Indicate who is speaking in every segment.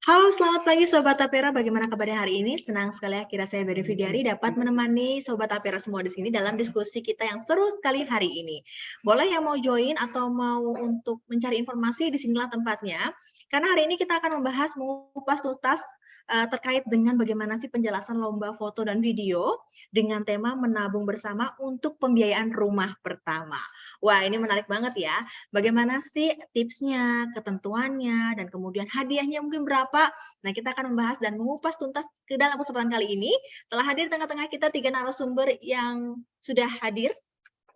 Speaker 1: Halo, selamat pagi Sobat Tapera. Bagaimana kabarnya hari ini? Senang sekali akhirnya saya Beri Fidiari dapat menemani Sobat Tapera semua di sini dalam diskusi kita yang seru sekali hari ini. Boleh yang mau join atau mau untuk mencari informasi, di sinilah tempatnya. Karena hari ini kita akan membahas mengupas tuntas terkait dengan bagaimana sih penjelasan lomba foto dan video dengan tema menabung bersama untuk pembiayaan rumah pertama. Wah, ini menarik banget ya. Bagaimana sih tipsnya, ketentuannya, dan kemudian hadiahnya mungkin berapa? Nah, kita akan membahas dan mengupas tuntas ke dalam kesempatan kali ini. Telah hadir di tengah-tengah kita 3 narasumber yang sudah hadir.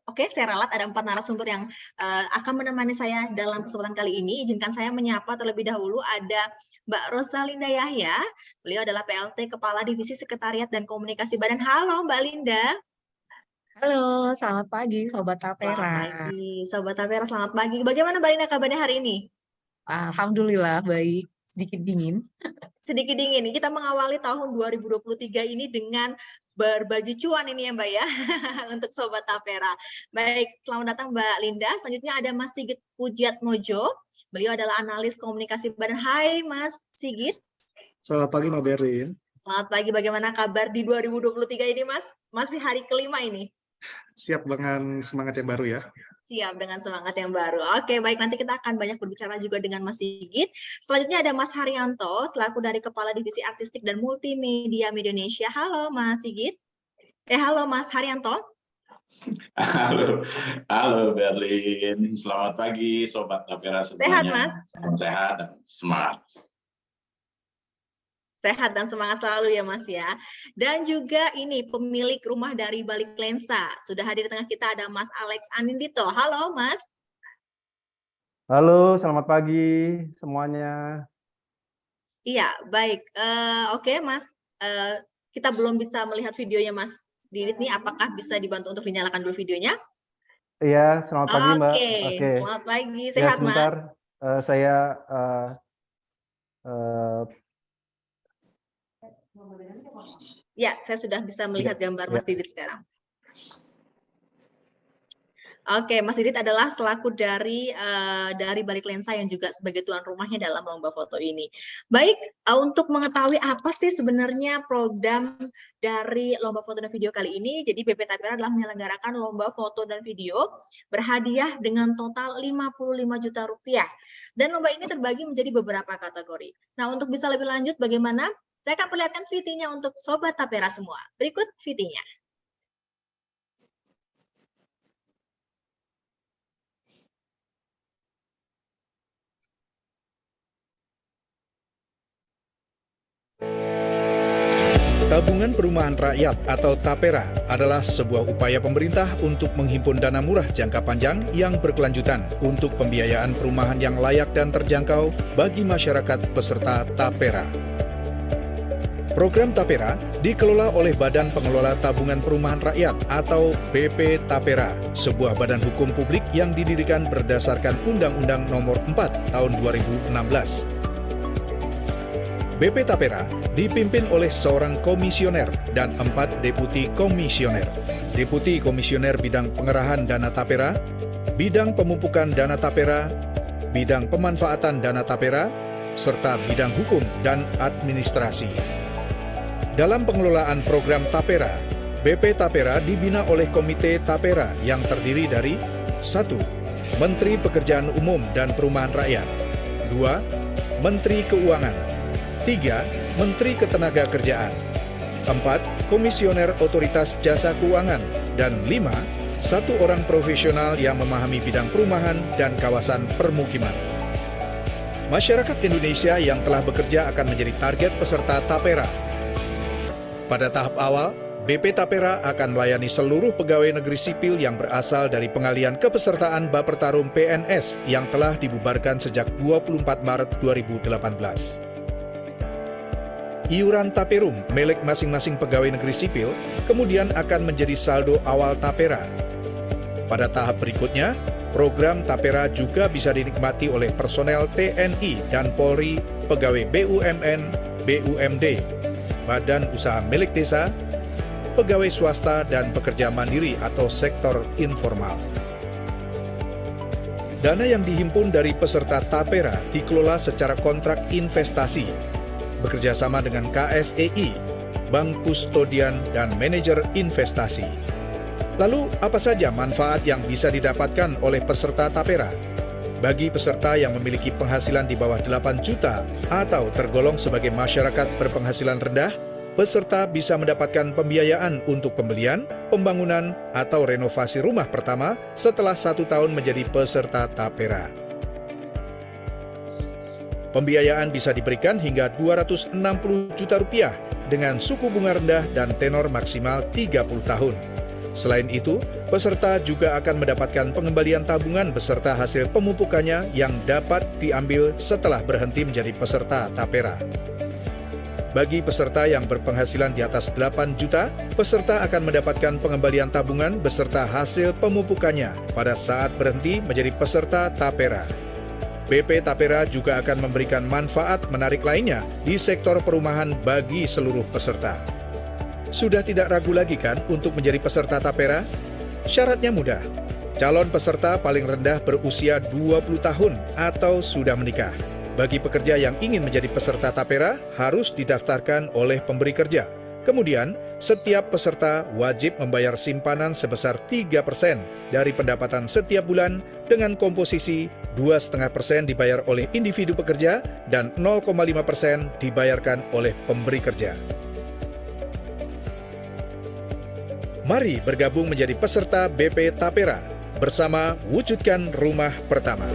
Speaker 1: Oke, saya ralat ada 4 narasumber yang akan menemani saya dalam kesempatan kali ini. Izinkan saya menyapa terlebih dahulu ada Mbak Rosalinda Yahya. Beliau adalah PLT Kepala Divisi Sekretariat dan Komunikasi Badan. Halo Mbak Linda.
Speaker 2: Halo, selamat pagi Sobat
Speaker 1: Selamat
Speaker 2: Tapera.
Speaker 1: pagi, Sobat Tapera, selamat pagi. Bagaimana Mbak Linda kabarnya hari ini?
Speaker 2: Alhamdulillah baik, sedikit dingin.
Speaker 1: Sedikit dingin. Kita mengawali tahun 2023 ini dengan berbagi cuan ini ya Mbak ya, untuk Sobat Tapera. Baik, selamat datang Mbak Linda. Selanjutnya ada Mas Sigit Pujiatmojo. Beliau adalah analis komunikasi badan. Hai Mas Sigit.
Speaker 3: Selamat pagi Mbak Berlin.
Speaker 1: Selamat pagi, bagaimana kabar di 2023 ini Mas? Masih hari kelima ini.
Speaker 3: Siap dengan semangat yang baru ya.
Speaker 1: Siap dengan semangat yang baru. Oke, baik, nanti kita akan banyak berbicara juga dengan Mas Sigit. Selanjutnya ada Mas Haryanto, selaku dari Kepala Divisi Artistik dan Multimedia Indonesia. Halo Mas Sigit. Halo Mas Haryanto.
Speaker 4: Halo Berlin. Selamat pagi Sobat Tapera semuanya.
Speaker 1: Sehat Mas?
Speaker 4: Salam sehat dan semangat.
Speaker 1: Sehat dan semangat selalu ya Mas ya. Dan juga ini pemilik rumah dari Balik Lensa. Sudah hadir di tengah kita ada Mas Alex Anindito. Halo Mas.
Speaker 5: Halo, selamat pagi semuanya.
Speaker 1: Iya, baik. Oke Mas, kita belum bisa melihat videonya Mas Didit nih. Apakah bisa dibantu untuk dinyalakan dulu videonya?
Speaker 5: Iya, selamat pagi Mbak.
Speaker 1: Oke, selamat pagi. Sehat
Speaker 5: ya, sebentar,
Speaker 1: Mas?
Speaker 5: Saya
Speaker 1: Ya, saya sudah bisa melihat gambar Mas Didit sekarang. Oke, Mas Didit adalah selaku dari Balik Lensa yang juga sebagai tuan rumahnya dalam lomba foto ini. Baik, untuk mengetahui apa sih sebenarnya program dari lomba foto dan video kali ini, jadi BP Tapera adalah menyelenggarakan lomba foto dan video berhadiah dengan total 55 juta rupiah. Dan lomba ini terbagi menjadi beberapa kategori. Nah, untuk bisa lebih lanjut bagaimana? Saya akan perlihatkan VT-nya untuk Sobat Tapera semua. Berikut VT-nya.
Speaker 6: Tabungan Perumahan Rakyat atau TAPERA adalah sebuah upaya pemerintah untuk menghimpun dana murah jangka panjang yang berkelanjutan untuk pembiayaan perumahan yang layak dan terjangkau bagi masyarakat peserta TAPERA. Program TAPERA dikelola oleh Badan Pengelola Tabungan Perumahan Rakyat atau BP TAPERA, sebuah badan hukum publik yang didirikan berdasarkan Undang-Undang Nomor 4 Tahun 2016. BP TAPERA dipimpin oleh seorang komisioner dan 4 deputi komisioner. Deputi komisioner bidang pengerahan dana TAPERA, bidang pemupukan dana TAPERA, bidang pemanfaatan dana TAPERA, serta bidang hukum dan administrasi. Dalam pengelolaan program TAPERA, BP TAPERA dibina oleh Komite TAPERA yang terdiri dari 1. Menteri Pekerjaan Umum dan Perumahan Rakyat, 2. Menteri Keuangan, 3. Menteri Ketenagakerjaan, 4. Komisioner Otoritas Jasa Keuangan, dan 5. 1 orang profesional yang memahami bidang perumahan dan kawasan permukiman. Masyarakat Indonesia yang telah bekerja akan menjadi target peserta TAPERA. Pada tahap awal, BP TAPERA akan melayani seluruh pegawai negeri sipil yang berasal dari pengalian kepesertaan Bapertarum PNS yang telah dibubarkan sejak 24 Maret 2018. Iuran Taperum milik masing-masing pegawai negeri sipil kemudian akan menjadi saldo awal TAPERA. Pada tahap berikutnya, program TAPERA juga bisa dinikmati oleh personel TNI dan Polri, pegawai BUMN, BUMD, Badan Usaha Milik Desa, pegawai swasta, dan pekerja mandiri atau sektor informal. Dana yang dihimpun dari peserta tapera dikelola secara kontrak investasi, bekerja sama dengan KSEI, Bank Kustodian, dan Manajer Investasi. Lalu, apa saja manfaat yang bisa didapatkan oleh peserta tapera? Bagi peserta yang memiliki penghasilan di bawah 8 juta atau tergolong sebagai masyarakat berpenghasilan rendah, peserta bisa mendapatkan pembiayaan untuk pembelian, pembangunan, atau renovasi rumah pertama setelah 1 tahun menjadi peserta tapera. Pembiayaan bisa diberikan hingga 260 juta rupiah dengan suku bunga rendah dan tenor maksimal 30 tahun. Selain itu, peserta juga akan mendapatkan pengembalian tabungan beserta hasil pemupukannya yang dapat diambil setelah berhenti menjadi peserta tapera. Bagi peserta yang berpenghasilan di atas 8 juta, peserta akan mendapatkan pengembalian tabungan beserta hasil pemupukannya pada saat berhenti menjadi peserta tapera. BP Tapera juga akan memberikan manfaat menarik lainnya di sektor perumahan bagi seluruh peserta. Sudah tidak ragu lagi kan untuk menjadi peserta tapera? Syaratnya mudah. Calon peserta paling rendah berusia 20 tahun atau sudah menikah. Bagi pekerja yang ingin menjadi peserta tapera, harus didaftarkan oleh pemberi kerja. Kemudian, setiap peserta wajib membayar simpanan sebesar 3% dari pendapatan setiap bulan dengan komposisi 2,5% dibayar oleh individu pekerja dan 0,5% dibayarkan oleh pemberi kerja. Mari bergabung menjadi peserta BP Tapera bersama wujudkan rumah pertama.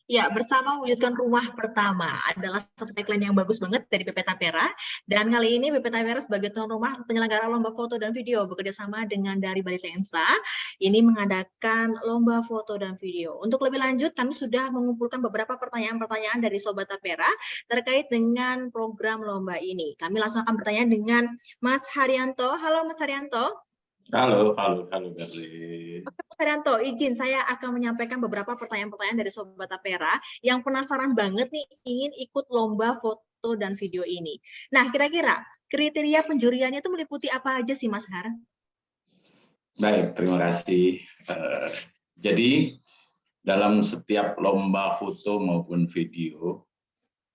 Speaker 1: Ya, bersama wujudkan rumah pertama adalah satu tagline yang bagus banget dari BP Tapera. Dan kali ini BP Tapera sebagai tuan rumah penyelenggara lomba foto dan video bekerja sama dengan dari Bali Lensa ini mengadakan lomba foto dan video. Untuk lebih lanjut, kami sudah mengumpulkan beberapa pertanyaan-pertanyaan dari Sobat Tapera terkait dengan program lomba ini. Kami langsung akan bertanya dengan Mas Haryanto. Halo Mas Haryanto.
Speaker 4: Halo Berlin.
Speaker 1: Oke, Mas Haryanto, izin saya akan menyampaikan beberapa pertanyaan-pertanyaan dari Sobat Tapera yang penasaran banget nih ingin ikut lomba foto dan video ini. Nah, kira-kira kriteria penjuriannya itu meliputi apa aja sih, Mas Har?
Speaker 4: Baik, terima kasih. Jadi, dalam setiap lomba foto maupun video,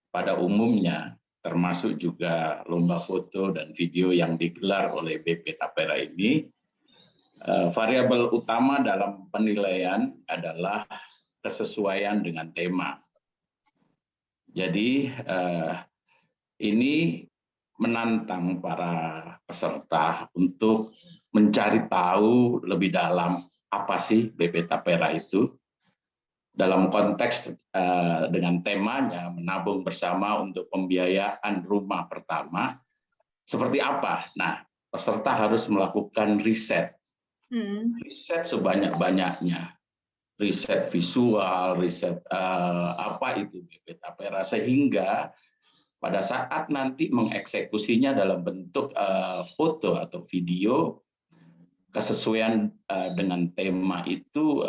Speaker 4: pada umumnya, termasuk juga lomba foto dan video yang digelar oleh BP Tapera ini, variabel utama dalam penilaian adalah kesesuaian dengan tema. Jadi ini menantang para peserta untuk mencari tahu lebih dalam apa sih BP Tapera itu. Dalam konteks dengan temanya menabung bersama untuk pembiayaan rumah pertama, seperti apa? Nah, peserta harus melakukan riset. Riset sebanyak-banyaknya, riset visual, riset apa itu BP Tapera, sehingga pada saat nanti mengeksekusinya dalam bentuk foto atau video, kesesuaian dengan tema itu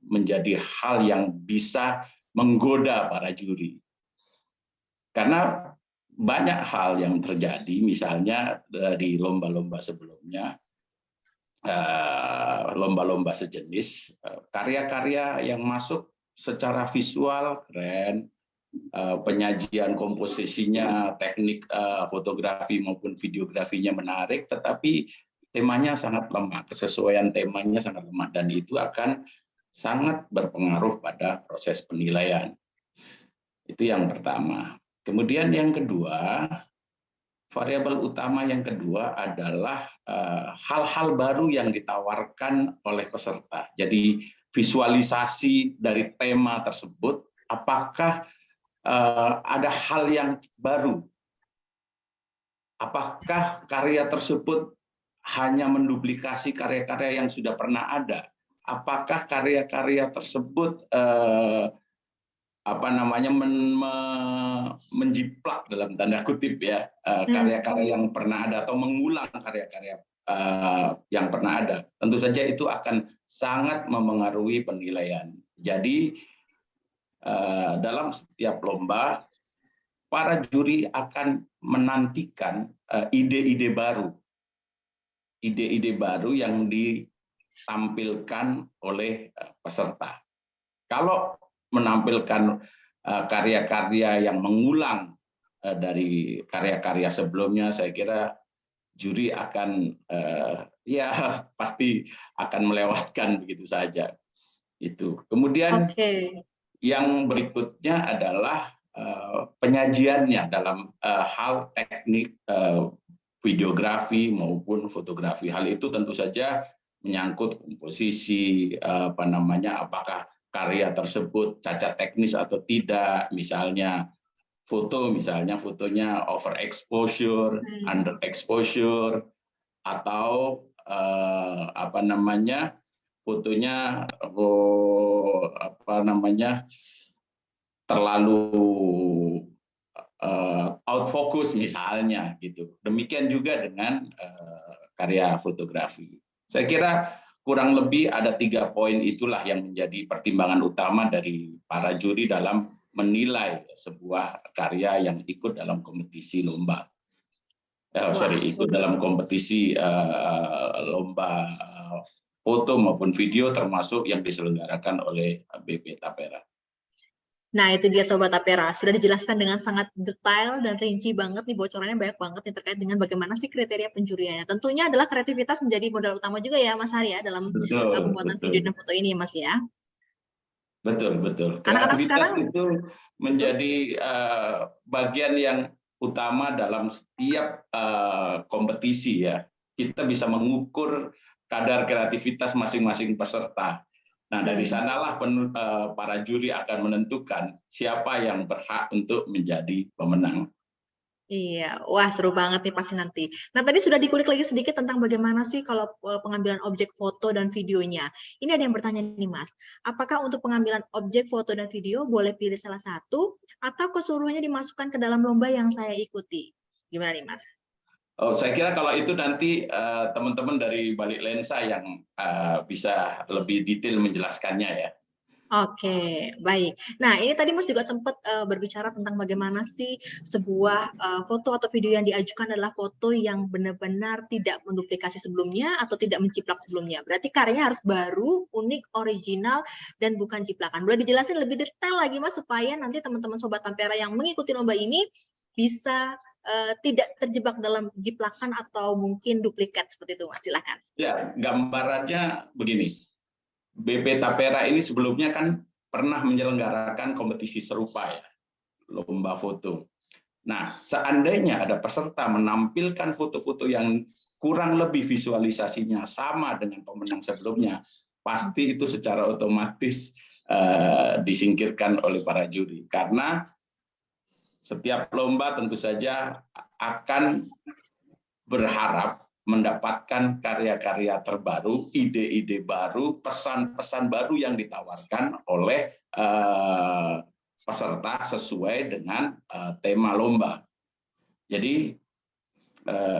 Speaker 4: menjadi hal yang bisa menggoda para juri. Karena banyak hal yang terjadi, misalnya dari lomba-lomba sebelumnya, lomba-lomba sejenis, karya-karya yang masuk secara visual keren, penyajian komposisinya, teknik fotografi maupun videografinya menarik, tetapi temanya sangat lemah, kesesuaian temanya sangat lemah, dan itu akan sangat berpengaruh pada proses penilaian. Itu yang pertama. Kemudian yang kedua, variabel utama yang kedua adalah hal-hal baru yang ditawarkan oleh peserta. Jadi visualisasi dari tema tersebut, apakah ada hal yang baru? Apakah karya tersebut hanya menduplikasi karya-karya yang sudah pernah ada? Apakah karya-karya tersebut menjiplak dalam tanda kutip ya karya-karya yang pernah ada atau mengulang karya-karya yang pernah ada? Tentu saja itu akan sangat memengaruhi penilaian. Jadi dalam setiap lomba para juri akan menantikan ide-ide baru yang ditampilkan oleh peserta. Kalau menampilkan karya-karya yang mengulang dari karya-karya sebelumnya, saya kira juri akan ya pasti akan melewatkan begitu saja. Itu. Kemudian yang berikutnya adalah penyajiannya dalam hal teknik videografi maupun fotografi. Hal itu tentu saja menyangkut komposisi, apakah karya tersebut cacat teknis atau tidak, misalnya fotonya overexposure, underexposure, atau fotonya terlalu out focus misalnya gitu. Demikian juga dengan karya fotografi. Saya kira kurang lebih ada 3 poin itulah yang menjadi pertimbangan utama dari para juri dalam menilai sebuah karya yang ikut dalam kompetisi lomba. Ikut dalam kompetisi lomba foto maupun video, termasuk yang diselenggarakan oleh BP Tapera.
Speaker 1: Nah, itu dia Sobat Tapera. Sudah dijelaskan dengan sangat detail dan rinci banget nih, bocorannya banyak banget nih terkait dengan bagaimana sih kriteria penjuriannya. Tentunya adalah kreativitas menjadi modal utama juga ya Mas Hari ya dalam pembuatan video dan foto ini Mas ya.
Speaker 4: Betul.
Speaker 1: Anak-anak
Speaker 4: Kreativitas
Speaker 1: sekarang
Speaker 4: itu menjadi bagian yang utama dalam setiap kompetisi ya. Kita bisa mengukur kadar kreativitas masing-masing peserta. Nah, dari sanalah para juri akan menentukan siapa yang berhak untuk menjadi pemenang.
Speaker 1: Iya, wah seru banget nih pasti nanti. Nah, tadi sudah dikulik lagi sedikit tentang bagaimana sih kalau pengambilan objek foto dan videonya. Ini ada yang bertanya nih Mas, apakah untuk pengambilan objek foto dan video boleh pilih salah satu atau keseluruhannya dimasukkan ke dalam lomba yang saya ikuti? Gimana nih Mas?
Speaker 4: Oh, saya kira kalau itu nanti teman-teman dari Balik Lensa yang bisa lebih detail menjelaskannya ya.
Speaker 1: Oke, baik. Nah, ini tadi Mas juga sempat berbicara tentang bagaimana sih sebuah foto atau video yang diajukan adalah foto yang benar-benar tidak menduplikasi sebelumnya atau tidak menciplak sebelumnya. Berarti karyanya harus baru, unik, original, dan bukan ciplakan. Boleh dijelasin lebih detail lagi Mas, supaya nanti teman-teman Sobat Tapera yang mengikuti lomba ini bisa tidak terjebak dalam jiplakan atau mungkin duplikat seperti itu Mas, silakan.
Speaker 4: Ya, gambarannya begini. BP Tapera ini sebelumnya kan pernah menyelenggarakan kompetisi serupa ya, lomba foto. Nah, seandainya ada peserta menampilkan foto-foto yang kurang lebih visualisasinya sama dengan pemenang sebelumnya, pasti itu secara otomatis disingkirkan oleh para juri. Karena setiap lomba tentu saja akan berharap mendapatkan karya-karya terbaru, ide-ide baru, pesan-pesan baru yang ditawarkan oleh peserta sesuai dengan tema lomba. Jadi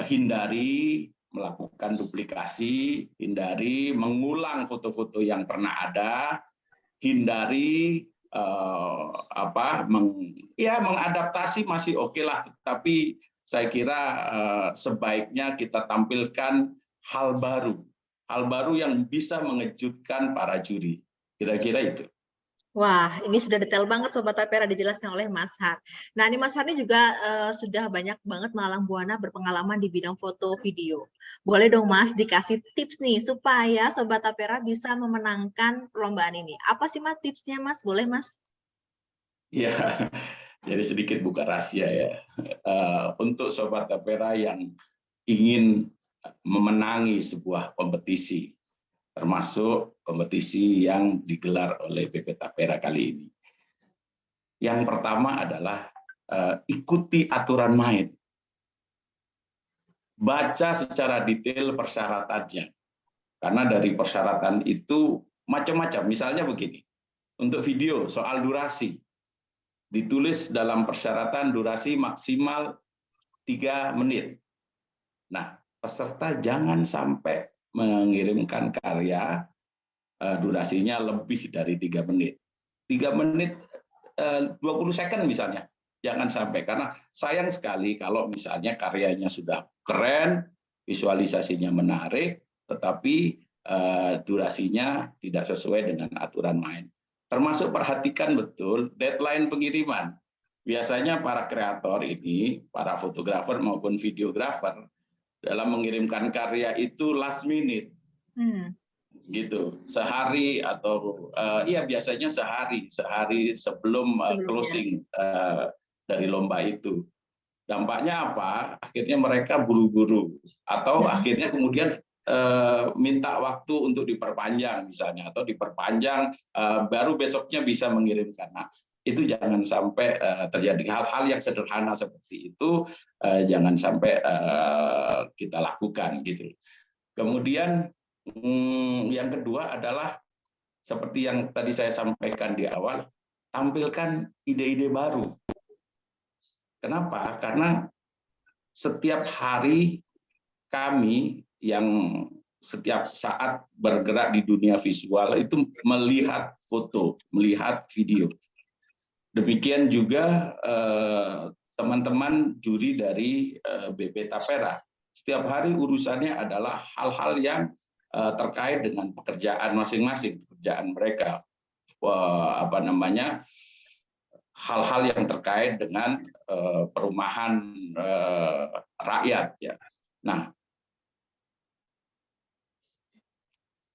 Speaker 4: hindari melakukan duplikasi, hindari mengulang foto-foto yang pernah ada, hindari mengadaptasi masih oke lah, tapi saya kira sebaiknya kita tampilkan hal baru yang bisa mengejutkan para juri. Kira-kira itu.
Speaker 1: Wah, ini sudah detail banget Sobat Tapera dijelaskan oleh Mas Har. Nah, ini Mas Har ini juga sudah banyak banget melalang buana berpengalaman di bidang foto video. Boleh dong Mas dikasih tips nih supaya Sobat Tapera bisa memenangkan perlombaan ini. Apa sih Mas tipsnya Mas? Boleh Mas?
Speaker 4: Ya, jadi sedikit buka rahasia ya. Untuk Sobat Tapera yang ingin memenangi sebuah kompetisi, termasuk kompetisi yang digelar oleh BP Tapera kali ini. Yang pertama adalah ikuti aturan main. Baca secara detail persyaratannya. Karena dari persyaratan itu macam-macam. Misalnya begini, untuk video soal durasi, ditulis dalam persyaratan durasi maksimal 3 menit. Nah, peserta jangan sampai mengirimkan karya durasinya lebih dari 3 menit. 3 menit 20 second misalnya. Jangan sampai, karena sayang sekali kalau misalnya karyanya sudah keren, visualisasinya menarik, tetapi durasinya tidak sesuai dengan aturan main. Termasuk perhatikan betul deadline pengiriman. Biasanya para kreator ini, para fotografer maupun videografer, dalam mengirimkan karya itu last minute. Gitu, sehari atau iya biasanya sehari sebelum closing dari lomba itu. Dampaknya apa? Akhirnya mereka buru-buru atau akhirnya kemudian minta waktu untuk diperpanjang misalnya, atau diperpanjang baru besoknya bisa mengirimkan. Nah, itu jangan sampai terjadi. Hal-hal yang sederhana seperti itu jangan sampai kita lakukan gitu. Kemudian yang kedua adalah seperti yang tadi saya sampaikan di awal, tampilkan ide-ide baru. Kenapa? Karena setiap hari kami yang setiap saat bergerak di dunia visual itu melihat foto, melihat video. Demikian juga teman-teman juri dari BP Tapera. Setiap hari urusannya adalah hal-hal yang terkait dengan pekerjaan masing-masing, pekerjaan mereka, hal-hal yang terkait dengan perumahan rakyat. Ya. Nah,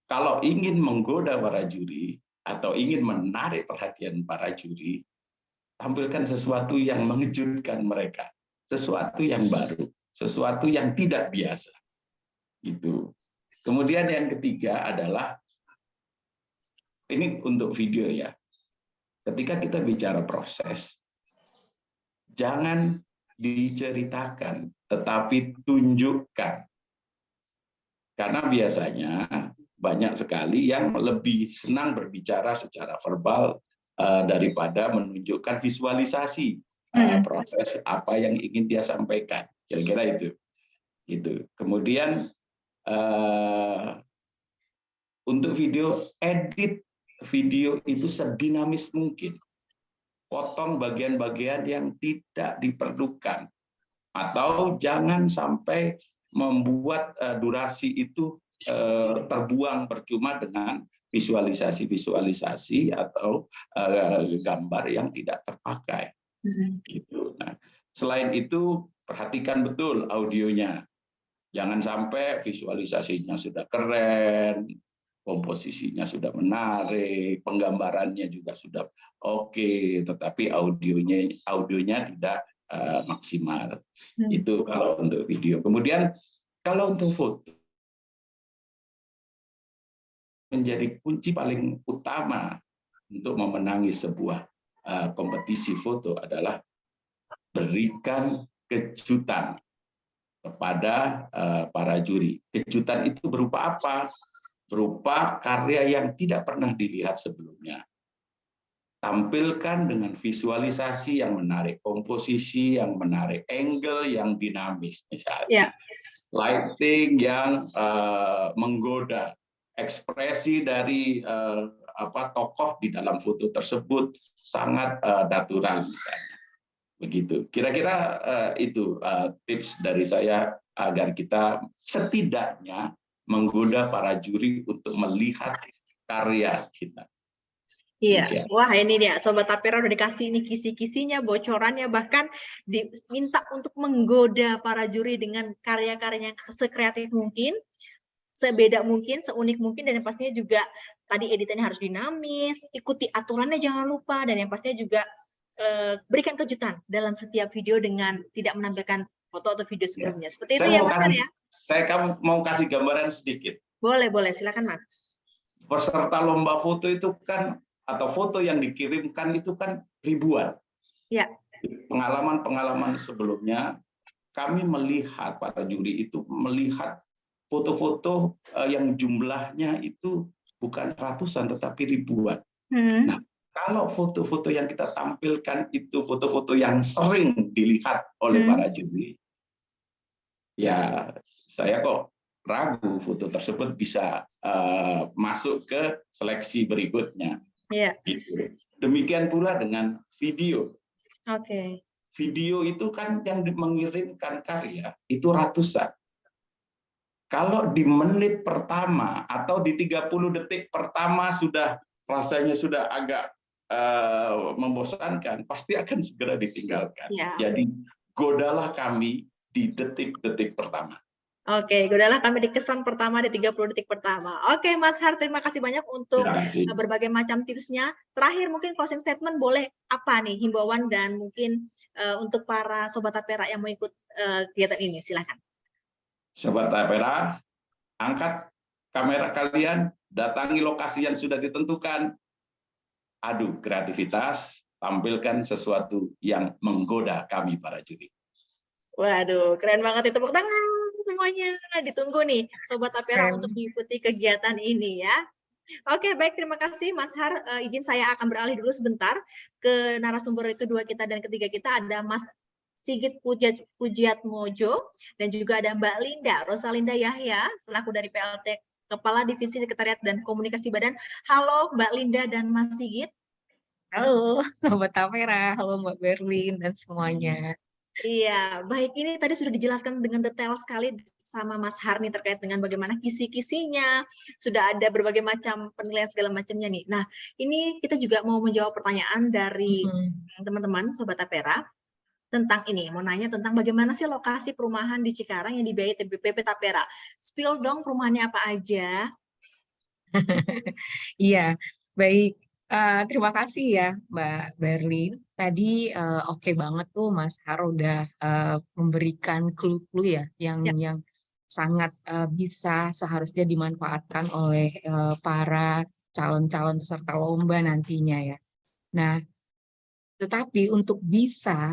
Speaker 4: kalau ingin menggoda para juri atau ingin menarik perhatian para juri, tampilkan sesuatu yang mengejutkan mereka, sesuatu yang baru, sesuatu yang tidak biasa. Gitu. Kemudian yang ketiga adalah, ini untuk video ya, ketika kita bicara proses, jangan diceritakan, tetapi tunjukkan. Karena biasanya banyak sekali yang lebih senang berbicara secara verbal daripada menunjukkan visualisasi proses apa yang ingin dia sampaikan. Kira-kira itu. Gitu. Kemudian untuk video, edit video itu sedinamis mungkin. Potong bagian-bagian yang tidak diperlukan. Atau jangan sampai membuat durasi itu terbuang percuma dengan visualisasi-visualisasi atau gambar yang tidak terpakai. Gitu. Nah, selain itu, perhatikan betul audionya. Jangan sampai visualisasinya sudah keren, komposisinya sudah menarik, penggambarannya juga sudah oke, tetapi audionya tidak maksimal. Itu kalau untuk video. Kemudian kalau untuk foto, menjadi kunci paling utama untuk memenangi sebuah kompetisi foto adalah berikan kejutan kepada para juri. Kejutan itu berupa apa? Berupa karya yang tidak pernah dilihat sebelumnya. Tampilkan dengan visualisasi yang menarik, komposisi yang menarik, angle yang dinamis misalnya. Lighting yang menggoda, ekspresi dari tokoh di dalam foto tersebut sangat natural misalnya. Begitu. Kira-kira itu tips dari saya agar kita setidaknya menggoda para juri untuk melihat karya kita.
Speaker 1: Iya, wah ini dia Sobat Tapera udah dikasih ini kisi-kisinya, bocorannya, bahkan diminta untuk menggoda para juri dengan karya-karyanya sekreatif mungkin, sebeda mungkin, seunik mungkin, dan yang pastinya juga tadi editannya harus dinamis, ikuti aturannya jangan lupa, dan yang pastinya juga berikan kejutan dalam setiap video dengan tidak menampilkan foto atau video sebelumnya. Seperti itu ya Mas ya?
Speaker 4: Saya mau kasih gambaran sedikit.
Speaker 1: Boleh, silakan Mas.
Speaker 4: Peserta lomba foto itu kan, atau foto yang dikirimkan itu kan ribuan. Ya. Pengalaman-pengalaman sebelumnya, kami melihat, para juri itu melihat foto-foto yang jumlahnya itu bukan ratusan, tetapi ribuan. Nah, kalau foto-foto yang kita tampilkan itu foto-foto yang sering dilihat oleh para juri, ya saya kok ragu foto tersebut bisa masuk ke seleksi berikutnya. Gitu. Demikian pula dengan video. video itu kan yang mengirimkan karya itu ratusan. Kalau di menit pertama atau di 30 detik pertama sudah rasanya sudah agak membosankan, pasti akan segera ditinggalkan.
Speaker 1: Siap.
Speaker 4: Jadi godalah kami di detik-detik pertama.
Speaker 1: Oke, godalah kami di kesan pertama di 30 detik pertama. Oke, Mas Har, terima kasih banyak untuk
Speaker 4: Terima kasih.
Speaker 1: berbagai macam tipsnya. Terakhir mungkin closing statement boleh apa nih himbauan dan mungkin untuk para Sobat Tapera yang mau ikut kegiatan ini, silakan.
Speaker 4: Sobat Tapera, angkat kamera kalian, datangi lokasi yang sudah ditentukan, adu kreativitas, tampilkan sesuatu yang menggoda kami para juri.
Speaker 1: Waduh, keren banget, tepuk tangan semuanya. Ditunggu nih Sobat Tapera untuk mengikuti kegiatan ini ya. Oke, baik, terima kasih Mas Har. Izin saya akan beralih dulu sebentar ke narasumber kedua kita dan ketiga kita, ada Mas Sigit Pujiatmojo dan juga ada Mbak Linda Rosalinda Yahya selaku dari PLT Kepala Divisi Sekretariat dan Komunikasi Badan. Halo Mbak Linda dan Mas Sigit.
Speaker 2: Halo, Sobat Tapera. Halo Mbak Berlin dan semuanya.
Speaker 1: Iya, baik, ini tadi sudah dijelaskan dengan detail sekali sama Mas Harni terkait dengan bagaimana kisi-kisinya, sudah ada berbagai macam penilaian segala macamnya nih. Nah, ini kita juga mau menjawab pertanyaan dari teman-teman Sobat Tapera tentang ini, mau nanya tentang bagaimana sih lokasi perumahan di Cikarang yang dibiayai BP Tapera. Spill dong perumahannya apa aja.
Speaker 2: Iya, baik. Terima kasih ya Mbak Berlin. Tadi oke banget tuh Mas Har udah memberikan clue-clue ya yang sangat bisa seharusnya dimanfaatkan oleh para calon-calon peserta lomba nantinya ya. Nah, tetapi untuk bisa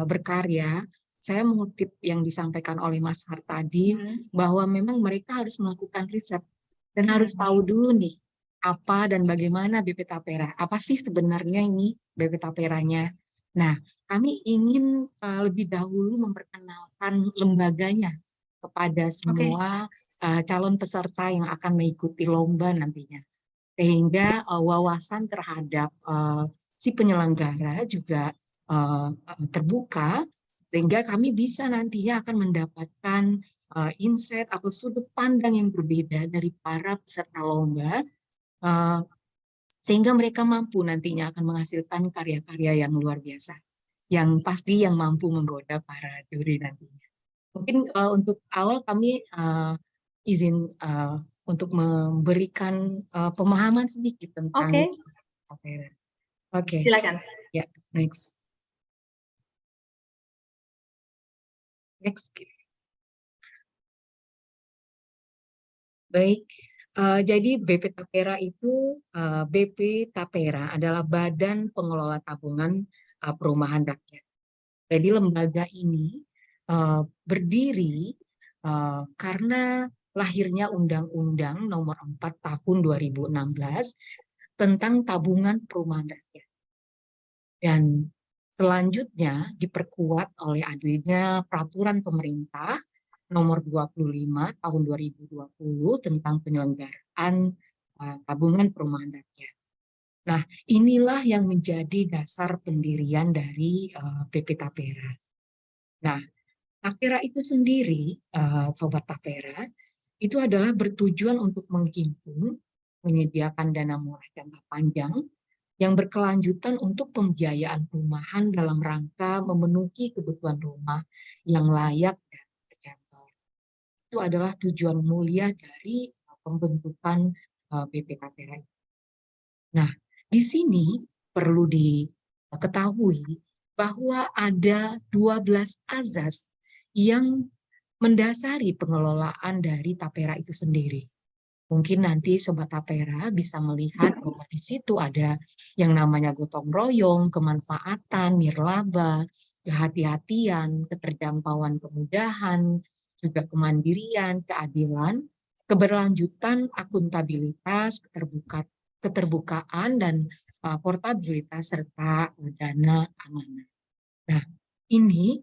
Speaker 2: berkarya, saya mengutip yang disampaikan oleh Mas Har tadi, bahwa memang mereka harus melakukan riset dan harus tahu dulu nih apa dan bagaimana BP Tapera. Apa sih sebenarnya ini BP Taperanya? Nah, kami ingin lebih dahulu memperkenalkan lembaganya kepada semua calon peserta yang akan mengikuti lomba nantinya. Sehingga wawasan terhadap si penyelenggara juga terbuka, sehingga kami bisa nantinya akan mendapatkan insight atau sudut pandang yang berbeda dari para peserta lomba, sehingga mereka mampu nantinya akan menghasilkan karya-karya yang luar biasa, yang pasti yang mampu menggoda para juri nantinya. Mungkin untuk awal kami izin untuk memberikan pemahaman sedikit tentang Tapera. Oke.
Speaker 1: Silakan.
Speaker 2: Ya, next. Baik. Jadi BP Tapera itu, BP Tapera adalah Badan Pengelola Tabungan Perumahan Rakyat. Jadi lembaga ini berdiri karena lahirnya Undang-Undang Nomor 4 Tahun 2016 tentang Tabungan Perumahan Rakyat. Dan selanjutnya diperkuat oleh adanya Peraturan Pemerintah Nomor 25 Tahun 2020 tentang penyelenggaraan tabungan perumahan rakyat. Nah, inilah yang menjadi dasar pendirian dari BP Tapera. Nah, Tapera itu sendiri, Sobat Tapera, itu adalah bertujuan untuk menghimpun, menyediakan dana murah jangka panjang, yang berkelanjutan untuk pembiayaan perumahan dalam rangka memenuhi kebutuhan rumah yang layak dan terjangkau. Itu adalah tujuan mulia dari pembentukan BP Tapera. Nah, di sini perlu diketahui bahwa ada 12 azas yang mendasari pengelolaan dari Tapera itu sendiri. Mungkin nanti Sobat Tapera bisa melihat bahwa di situ ada yang namanya gotong royong, kemanfaatan, nirlaba, kehati-hatian, keterjangkauan kemudahan, juga kemandirian, keadilan, keberlanjutan, akuntabilitas, keterbukaan, dan portabilitas, serta dana amanah. Nah, ini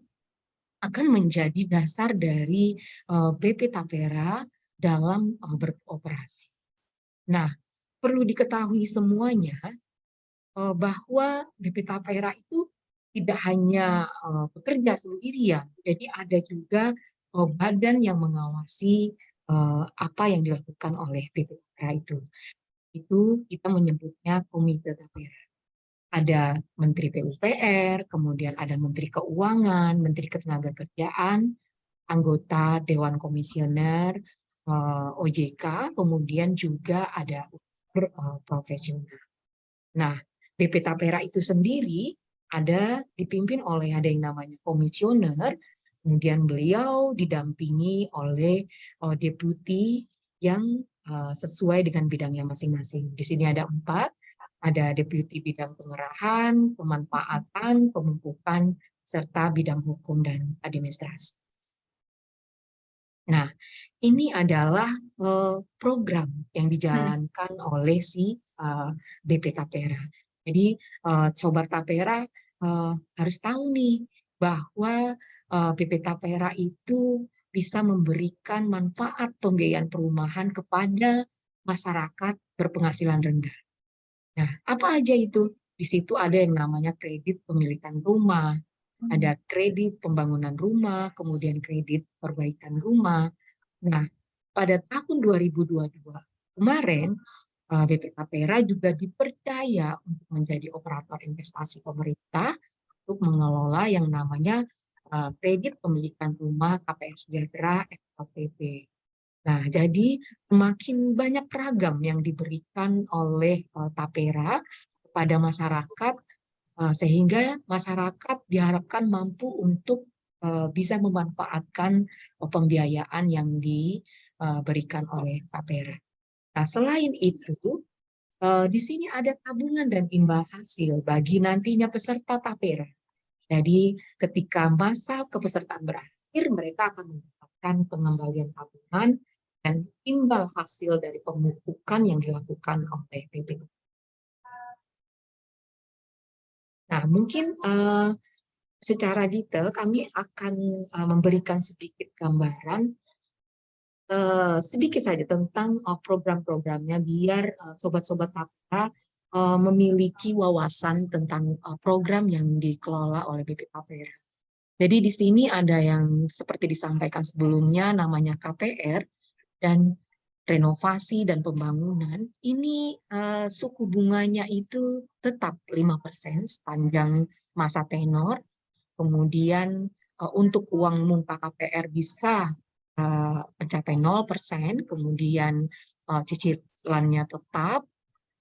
Speaker 2: akan menjadi dasar dari BP Tapera dalam beroperasi. Nah, perlu diketahui semuanya bahwa BP Tapera itu tidak hanya bekerja sendirian, jadi ada juga badan yang mengawasi apa yang dilakukan oleh BP Tapera itu. Itu kita menyebutnya Komite Tapera. Ada Menteri PUPR, kemudian ada Menteri Keuangan, Menteri Ketenagakerjaan, anggota Dewan Komisioner, OJK, kemudian juga ada profesional. Nah, BP Tapera itu sendiri dipimpin oleh ada yang namanya komisioner, kemudian beliau didampingi oleh deputi yang sesuai dengan bidangnya masing-masing. Di sini ada 4, ada deputi bidang pengerahan, pemanfaatan, pemupukan, serta bidang hukum dan administrasi. Nah, ini adalah program yang dijalankan oleh si BP Tapera. Jadi Sobat Tapera harus tahu nih bahwa BP Tapera itu bisa memberikan manfaat pembiayaan perumahan kepada masyarakat berpenghasilan rendah. Nah, apa aja itu? Di situ ada yang namanya kredit pemilikan rumah, ada kredit pembangunan rumah, kemudian kredit perbaikan rumah. Nah, pada tahun 2022 kemarin, BP Tapera juga dipercaya untuk menjadi operator investasi pemerintah untuk mengelola yang namanya kredit pemilikan rumah KPR Sejahtera FKPP. Nah, jadi semakin banyak ragam yang diberikan oleh Tapera kepada masyarakat, sehingga masyarakat diharapkan mampu untuk bisa memanfaatkan pembiayaan yang diberikan oleh Tapera. Nah, selain itu, di sini ada tabungan dan imbal hasil bagi nantinya peserta Tapera. Jadi, ketika masa kepesertaan berakhir, mereka akan mendapatkan pengembalian tabungan dan imbal hasil dari pemupukan yang dilakukan oleh BP. Nah, mungkin secara detail kami akan memberikan sedikit gambaran sedikit saja tentang program-programnya biar sobat-sobat Tapera memiliki wawasan tentang program yang dikelola oleh BP Tapera. Jadi di sini ada yang seperti disampaikan sebelumnya namanya KPR dan renovasi dan pembangunan. Ini suku bunganya itu tetap 5% sepanjang masa tenor. Kemudian untuk uang muka KPR bisa mencapai 0%, kemudian cicilannya tetap,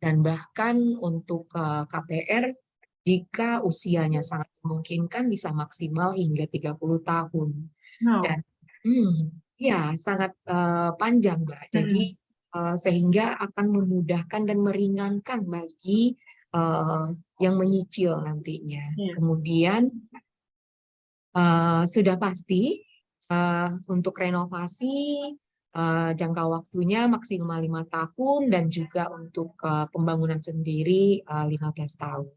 Speaker 2: dan bahkan untuk KPR jika usianya sangat memungkinkan bisa maksimal hingga 30 tahun. Dan ya sangat panjang, Mbak. Jadi sehingga akan memudahkan dan meringankan bagi yang menyicil nantinya. Kemudian sudah pasti untuk renovasi jangka waktunya maksimal 5 tahun dan juga untuk pembangunan sendiri 15 tahun.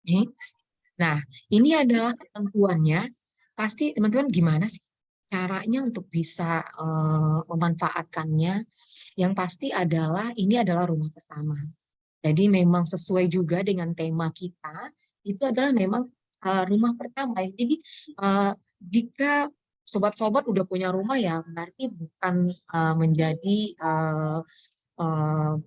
Speaker 2: Next. Nah, ini adalah ketentuannya. Pasti teman-teman gimana sih caranya untuk bisa memanfaatkannya? Yang pasti adalah ini adalah rumah pertama. Jadi memang sesuai juga dengan tema kita, itu adalah memang rumah pertama. Jadi jika sobat-sobat udah punya rumah ya berarti bukan menjadi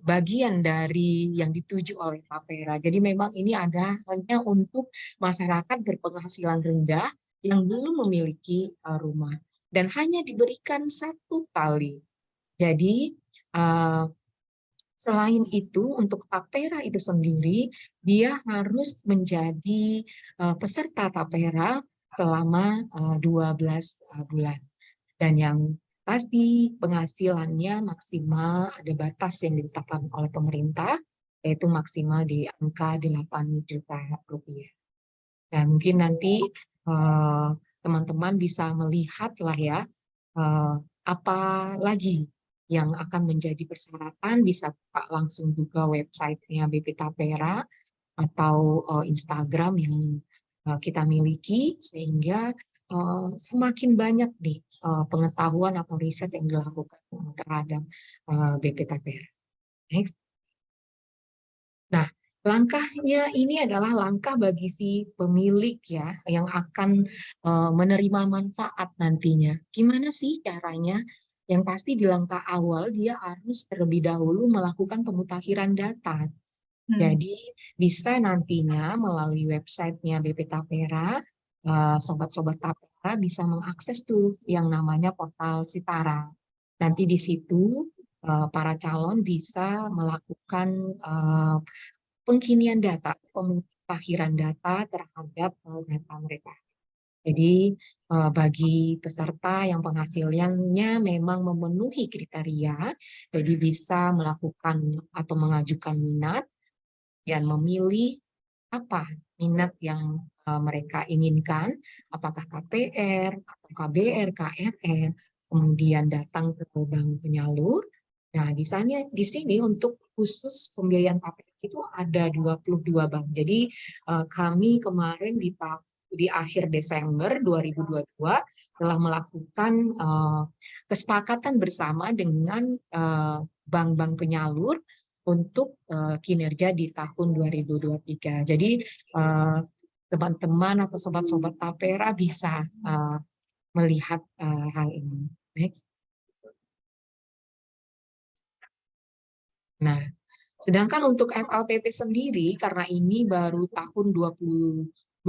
Speaker 2: bagian dari yang dituju oleh Tapera. Jadi memang ini ada hanya untuk masyarakat berpenghasilan rendah yang belum memiliki rumah dan hanya diberikan 1 kali. Jadi selain itu untuk Tapera itu sendiri dia harus menjadi peserta Tapera selama 12 bulan. Dan yang pasti penghasilannya maksimal ada batas yang ditetapkan oleh pemerintah, yaitu maksimal di angka 8 juta rupiah. Dan mungkin nanti teman-teman bisa melihat lah ya, apa lagi yang akan menjadi persyaratan, bisa buka langsung juga websitenya BP Tapera atau Instagram yang kita miliki, sehingga semakin banyak nih pengetahuan atau riset yang dilakukan terhadap BP Tapera. Next. Nah, Langkahnya ini adalah langkah bagi si pemilik ya yang akan menerima manfaat nantinya. Gimana sih caranya? Yang pasti di langkah awal dia harus terlebih dahulu melakukan pemutakhiran data. Jadi bisa nantinya melalui websitenya BP Tapera, sobat-sobat Tapera bisa mengakses tuh yang namanya portal Sitara. Nanti di situ para calon bisa melakukan pengkinian data, pemutakhiran data terhadap data mereka. Jadi bagi peserta yang penghasilannya memang memenuhi kriteria, jadi bisa melakukan atau mengajukan minat dan memilih apa minat yang mereka inginkan, apakah KPR atau KBR, KRR, kemudian datang ke bank penyalur. Nah, di sini untuk khusus pembiayaan KPR itu ada 22 bank. Jadi kami kemarin di akhir Desember 2022 telah melakukan kesepakatan bersama dengan bank-bank penyalur untuk kinerja di tahun 2023. Jadi teman-teman atau sobat-sobat Tapera bisa melihat hal ini. Next. Nah, sedangkan untuk FLPP sendiri, karena ini baru tahun 2022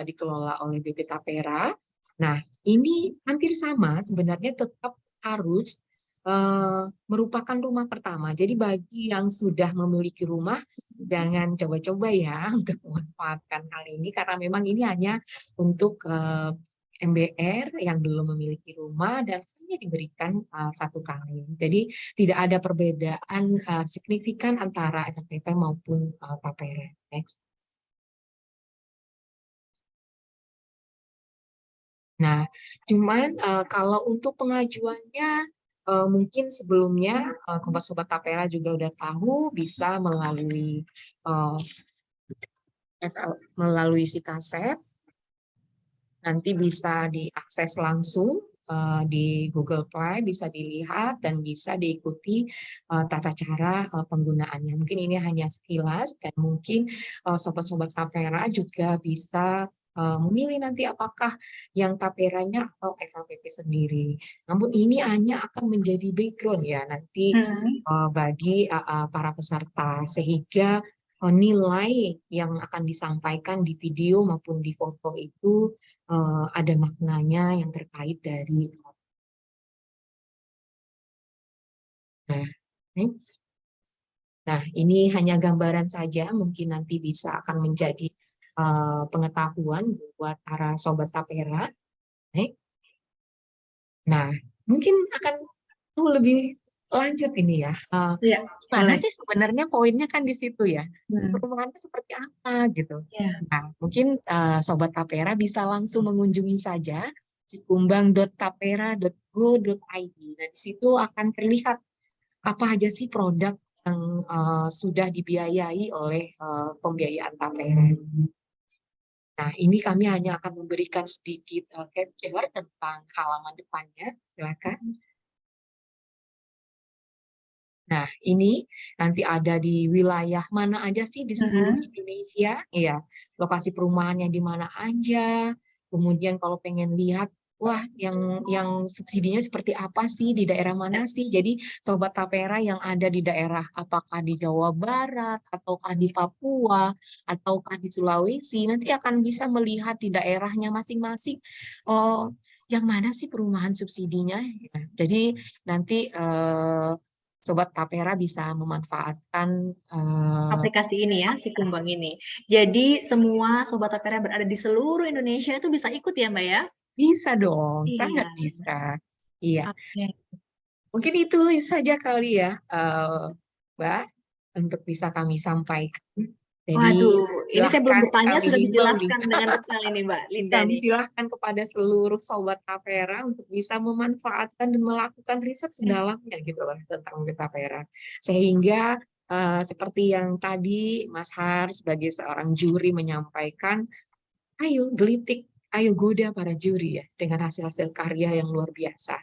Speaker 2: dikelola oleh BP Tapera, nah ini hampir sama sebenarnya tetap harus merupakan rumah pertama. Jadi bagi yang sudah memiliki rumah, jangan coba-coba ya untuk memanfaatkan hal ini, karena memang ini hanya untuk MBR yang belum memiliki rumah dan hanya diberikan satu kali. Jadi tidak ada perbedaan signifikan antara FLPP maupun Tapera. Next. Nah, cuman kalau untuk pengajuannya mungkin sebelumnya sobat-sobat Tapera juga udah tahu bisa melalui si kaset, nanti bisa diakses langsung di Google Play, bisa dilihat dan bisa diikuti tata cara penggunaannya. Mungkin ini hanya sekilas dan mungkin sobat-sobat Tapera juga bisa memilih nanti apakah yang Taperanya atau FLPP sendiri. Namun ini hanya akan menjadi background ya nanti bagi para peserta, sehingga nilai yang akan disampaikan di video maupun di foto itu ada maknanya yang terkait dari. Nah, next. Nah, ini hanya gambaran saja, mungkin nanti bisa akan menjadi pengetahuan buat para sobat Tapera. Nah, mungkin akan lebih lanjut ini ya. Mana sih sebenarnya poinnya kan di situ ya. Perumahannya seperti apa gitu. Nah, mungkin sobat Tapera bisa langsung mengunjungi saja cikumbang.tapera.go.id. Nah, di situ akan terlihat apa aja sih produk yang sudah dibiayai oleh pembiayaan Tapera. Nah, ini kami hanya akan memberikan sedikit capture tentang halaman depannya. Silakan. Nah, ini nanti ada di wilayah mana aja sih di seluruh Indonesia, ya, lokasi perumahannya di mana aja. Kemudian kalau pengen lihat, wah, yang subsidinya seperti apa sih di daerah mana sih? Jadi sobat Tapera yang ada di daerah, apakah di Jawa Barat, ataukah di Papua, ataukah di Sulawesi, nanti akan bisa melihat di daerahnya masing-masing. Oh, yang mana sih perumahan subsidinya? Nah, jadi nanti Sobat Tapera bisa memanfaatkan
Speaker 1: aplikasi ini ya, si Kumbang ini. Jadi semua Sobat Tapera berada di seluruh Indonesia itu bisa ikut ya Mbak ya?
Speaker 2: Bisa dong, sangat bisa. Iya. Mungkin itu saja kali ya, Mbak, untuk bisa kami sampaikan. Jadi,
Speaker 1: ini saya belum bertanya sudah dijelaskan
Speaker 2: nih.
Speaker 1: dengan detail ini Mbak Linda.
Speaker 2: Kami silahkan kepada seluruh Sobat Tapera untuk bisa memanfaatkan dan melakukan riset sedalamnya gitu loh tentang Tapera. Sehingga seperti yang tadi Mas Har sebagai seorang juri menyampaikan, ayo gelitik, ayo goda para juri ya dengan hasil-hasil karya yang luar biasa.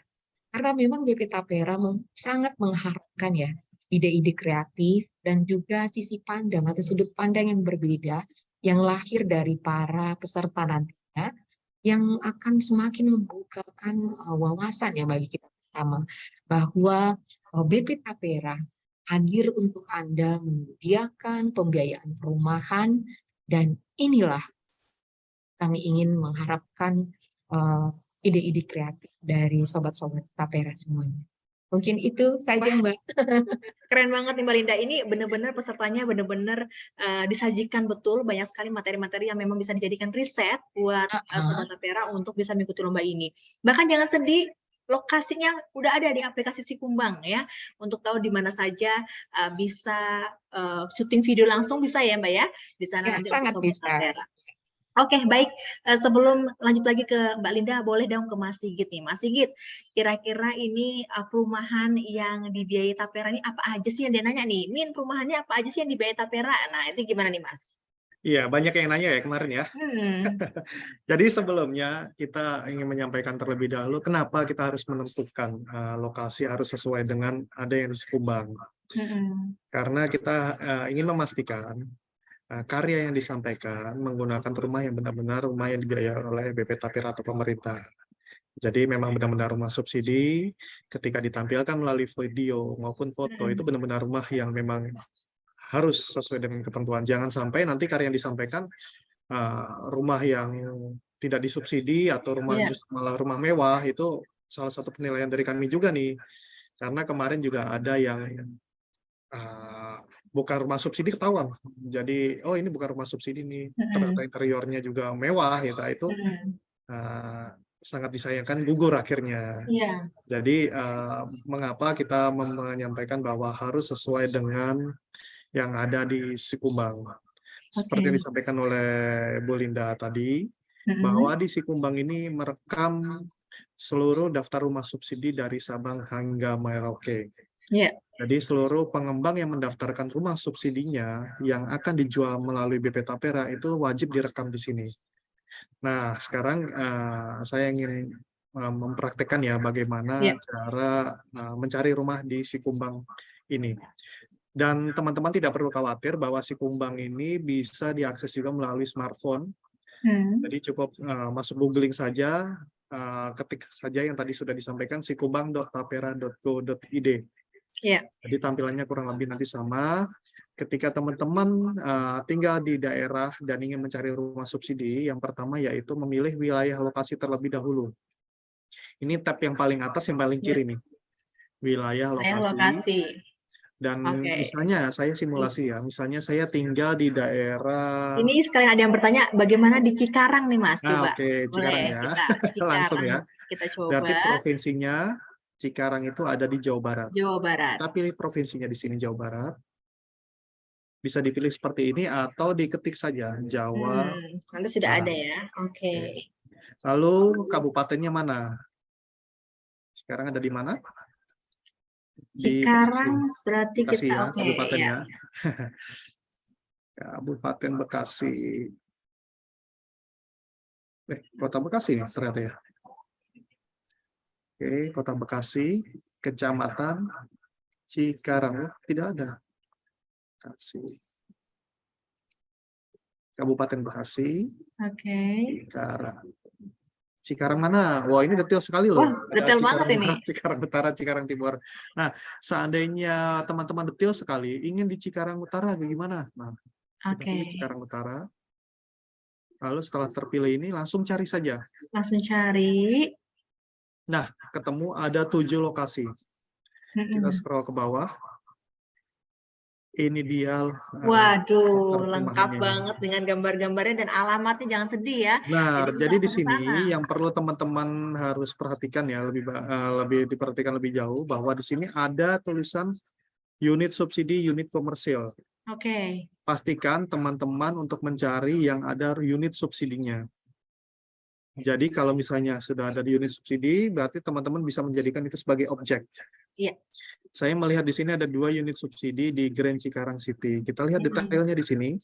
Speaker 2: Karena memang BP Tapera sangat mengharapkan ya ide-ide kreatif dan juga sisi pandang atau sudut pandang yang berbeda yang lahir dari para peserta nantinya yang akan semakin membukakan wawasan ya bagi kita bersama bahwa BP Tapera hadir untuk Anda menyediakan pembiayaan perumahan dan inilah kami ingin mengharapkan ide-ide kreatif dari sobat-sobat Tapera semuanya. Mungkin itu saja Mbak.
Speaker 1: Keren banget nih Mbak Linda. Ini benar-benar pesertanya benar-benar disajikan betul banyak sekali materi-materi yang memang bisa dijadikan riset buat Sobat Tapera untuk bisa mengikuti lomba ini. Bahkan jangan sedih, lokasinya udah ada di aplikasi Sikumbang ya. Untuk tahu di mana saja bisa syuting video langsung bisa ya Mbak ya. Di sana
Speaker 2: Ya,
Speaker 1: nanti
Speaker 2: sangat
Speaker 1: untuk Sobat
Speaker 2: bisa.
Speaker 1: Tapera. Oke, baik. Sebelum lanjut lagi ke Mbak Linda, boleh dong ke Mas Sigit nih. Mas Sigit, kira-kira ini perumahan yang dibiayai Tapera ini apa aja sih yang dia nanya nih? Min, perumahannya apa aja sih yang dibiayai Tapera? Nah, itu gimana nih, Mas?
Speaker 3: Iya, banyak yang nanya ya kemarin ya. Jadi sebelumnya kita ingin menyampaikan terlebih dahulu kenapa kita harus menentukan lokasi harus sesuai dengan ada yang di Sikumbang. Karena kita ingin memastikan karya yang disampaikan menggunakan rumah yang benar-benar rumah yang dibiayai oleh BP Tapera atau pemerintah. Jadi memang benar-benar rumah subsidi, ketika ditampilkan melalui video maupun foto, itu benar-benar rumah yang memang harus sesuai dengan ketentuan. Jangan sampai nanti karya yang disampaikan rumah yang tidak disubsidi atau rumah justru malah rumah mewah, itu salah satu penilaian dari kami juga nih. Karena kemarin juga ada yang bukan rumah subsidi ketahuan. Jadi, oh ini bukan rumah subsidi nih, ternyata interiornya juga mewah, gitu. Itu sangat disayangkan, gugur akhirnya. Jadi, mengapa kita menyampaikan bahwa harus sesuai dengan yang ada di Sikumbang. Seperti yang disampaikan oleh Bu Linda tadi, bahwa di Sikumbang ini merekam seluruh daftar rumah subsidi dari Sabang hingga Merauke. Jadi seluruh pengembang yang mendaftarkan rumah subsidinya yang akan dijual melalui BP Tapera itu wajib direkam di sini. Nah, sekarang saya ingin mempraktekkan ya bagaimana cara mencari rumah di Sikumbang ini. Dan teman-teman tidak perlu khawatir bahwa Sikumbang ini bisa diakses juga melalui smartphone. Jadi cukup masuk googling saja, ketik saja yang tadi sudah disampaikan sikumbang.tapera.go.id. Jadi tampilannya kurang lebih nanti sama. Ketika teman-teman tinggal di daerah dan ingin mencari rumah subsidi, yang pertama yaitu memilih wilayah lokasi terlebih dahulu. Ini tab yang paling atas, yang paling kiri nih. Wilayah lokasi. Dan misalnya saya simulasi ya, misalnya saya tinggal di daerah...
Speaker 1: Ini sekalian ada yang bertanya, bagaimana di Cikarang nih Mas? Coba.
Speaker 3: Oke, Cikarang ya.
Speaker 1: Cikarang,
Speaker 3: langsung ya.
Speaker 1: Kita coba.
Speaker 3: Berarti provinsinya Cikarang itu ada di Jawa Barat.
Speaker 1: Jawa Barat.
Speaker 3: Kita pilih provinsinya di sini Jawa Barat. Bisa dipilih seperti ini atau diketik saja Jawa.
Speaker 1: Nanti sudah ada ya. Oke.
Speaker 3: Lalu kabupatennya mana? Sekarang ada di mana?
Speaker 1: Sekarang berarti
Speaker 3: Bekasi
Speaker 1: kita
Speaker 3: ya, kabupatennya. Kabupaten Bekasi. Kota Bekasi ternyata ya. Oke, Kota Bekasi, Kecamatan Cikarang, tidak ada. Bekasi. Kabupaten Bekasi. Cikarang. Cikarang mana? Wah, ini detail sekali loh.
Speaker 1: Detail banget ini.
Speaker 3: Cikarang Utara, Cikarang Timur. Nah, seandainya teman-teman detail sekali, ingin di Cikarang Utara gimana? Nah, kita pilih Cikarang Utara. Lalu setelah terpilih ini, langsung cari saja.
Speaker 1: Langsung cari.
Speaker 3: Nah, ketemu ada 7 lokasi. Kita scroll ke bawah. Ini dia.
Speaker 1: Waduh, lengkap banget dengan gambar-gambarnya dan alamatnya, jangan sedih ya.
Speaker 3: Nah, jadi di sini yang perlu teman-teman harus perhatikan ya, lebih diperhatikan lebih jauh, bahwa di sini ada tulisan unit subsidi, unit komersil. Pastikan teman-teman untuk mencari yang ada unit subsidinya. Jadi kalau misalnya sudah ada di unit subsidi, berarti teman-teman bisa menjadikan itu sebagai objek. Saya melihat di sini ada 2 unit subsidi di Grand Cikarang City. Kita lihat detailnya di sini.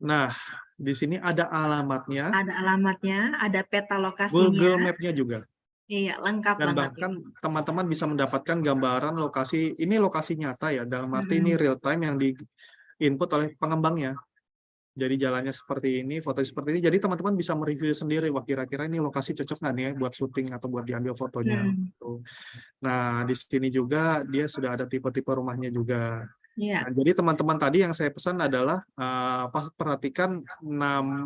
Speaker 3: Nah, di sini ada alamatnya.
Speaker 1: Ada alamatnya, ada peta lokasinya.
Speaker 3: Google Map-nya juga.
Speaker 1: Iya, lengkap
Speaker 3: Dan
Speaker 1: banget.
Speaker 3: bahkan teman-teman bisa mendapatkan gambaran lokasi, ini lokasi nyata ya, dalam arti ini real time yang di input oleh pengembangnya. Jadi jalannya seperti ini, foto seperti ini. Jadi teman-teman bisa mereview sendiri, wah kira-kira ini lokasi cocok nggak nih ya buat syuting atau buat diambil fotonya. Gitu. Nah, di sini juga dia sudah ada tipe-tipe rumahnya juga.
Speaker 1: Iya.
Speaker 3: Nah, jadi teman-teman tadi yang saya pesan adalah perhatikan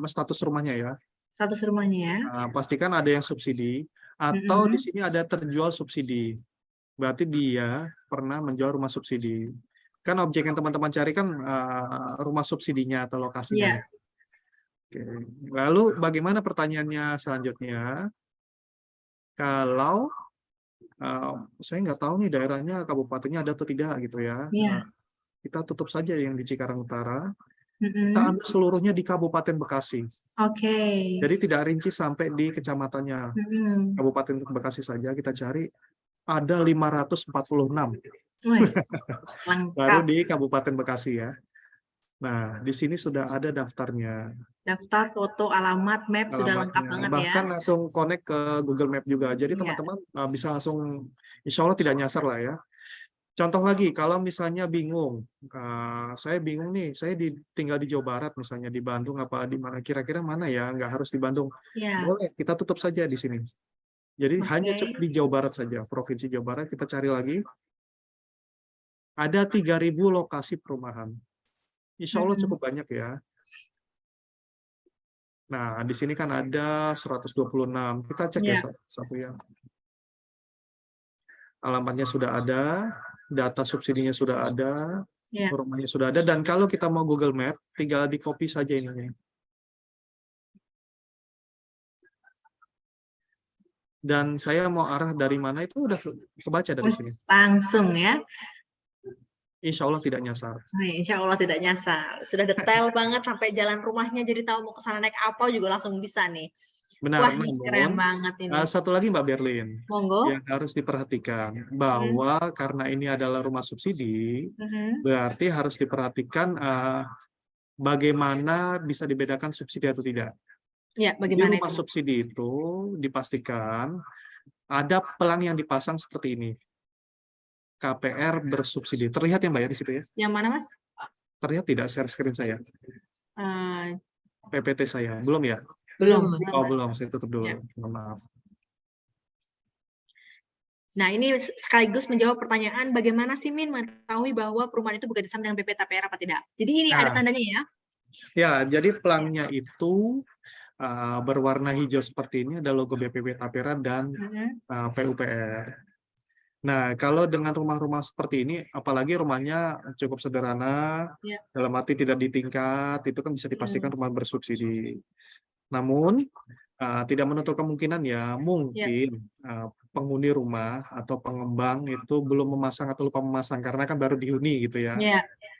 Speaker 3: status rumahnya ya.
Speaker 1: Status rumahnya ya.
Speaker 3: Pastikan ada yang subsidi atau di sini ada terjual subsidi. Berarti dia pernah menjual rumah subsidi. Kan objek yang teman-teman cari kan rumah subsidinya atau lokasinya.
Speaker 1: Iya.
Speaker 3: Oke. Lalu bagaimana pertanyaannya selanjutnya? Kalau saya nggak tahu nih daerahnya, kabupatennya ada atau tidak gitu ya.
Speaker 1: Iya.
Speaker 3: Kita tutup saja yang di Cikarang Utara. Kita ambil seluruhnya di Kabupaten Bekasi.
Speaker 1: Oke.
Speaker 3: Jadi tidak rinci sampai di kecamatannya. Kabupaten Bekasi saja kita cari ada 546. Baru di Kabupaten Bekasi ya. Nah, di sini sudah ada daftarnya.
Speaker 1: Daftar, foto, alamat, map sudah lengkap banget ya.
Speaker 3: Bahkan langsung connect ke Google Map juga. Jadi teman-teman bisa langsung, insya Allah tidak nyasar lah ya. Contoh lagi, kalau misalnya bingung, saya bingung nih, saya tinggal di Jawa Barat misalnya, di Bandung apa di mana, kira-kira mana ya, nggak harus di Bandung. Boleh, kita tutup saja di sini. Jadi hanya cukup di Jawa Barat saja, Provinsi Jawa Barat, kita cari lagi. Ada 3.000 lokasi perumahan. Insya Allah cukup banyak ya. Nah, di sini kan ada 126. Kita cek ya satu ya. Alamatnya sudah ada, data subsidinya sudah ada, rumahnya sudah ada, dan kalau kita mau Google Map, tinggal di copy saja ini. Dan saya mau arah dari mana itu udah kebaca dari sini.
Speaker 1: Langsung ya.
Speaker 3: Insya Allah tidak nyasar.
Speaker 1: Insya Allah tidak nyasar. Sudah detail banget sampai jalan rumahnya, jadi tahu mau ke sana naik apa juga langsung bisa nih.
Speaker 3: Benar,
Speaker 1: wah, keren banget ini.
Speaker 3: Satu lagi Mbak Berlin,
Speaker 1: monggo,
Speaker 3: yang harus diperhatikan bahwa karena ini adalah rumah subsidi, berarti harus diperhatikan bagaimana bisa dibedakan subsidi atau tidak.
Speaker 1: Ya,
Speaker 3: di
Speaker 1: bagaimana
Speaker 3: rumah
Speaker 1: itu?
Speaker 3: Subsidi itu dipastikan ada pelang yang dipasang seperti ini. KPR bersubsidi. Terlihat ya Mbak ya di situ ya?
Speaker 1: Yang mana Mas?
Speaker 3: Terlihat tidak share screen saya? PPT saya. Belum ya?
Speaker 1: Belum.
Speaker 3: Oh, belum. Saya tutup dulu. Ya. Maaf.
Speaker 1: Nah, ini sekaligus menjawab pertanyaan bagaimana sih Min mengetahui bahwa perumahan itu bekerjasama dengan BP Tapera apa tidak? Jadi ini ada tandanya ya?
Speaker 3: Ya, jadi pelangnya itu berwarna hijau seperti ini, ada logo BPP Tapera dan PUPR. Nah, kalau dengan rumah-rumah seperti ini, apalagi rumahnya cukup sederhana, dalam arti tidak di tingkat, itu kan bisa dipastikan rumah bersubsidi. Namun, tidak menutup kemungkinan ya, mungkin penghuni rumah atau pengembang itu belum memasang atau lupa memasang, karena kan baru dihuni gitu ya.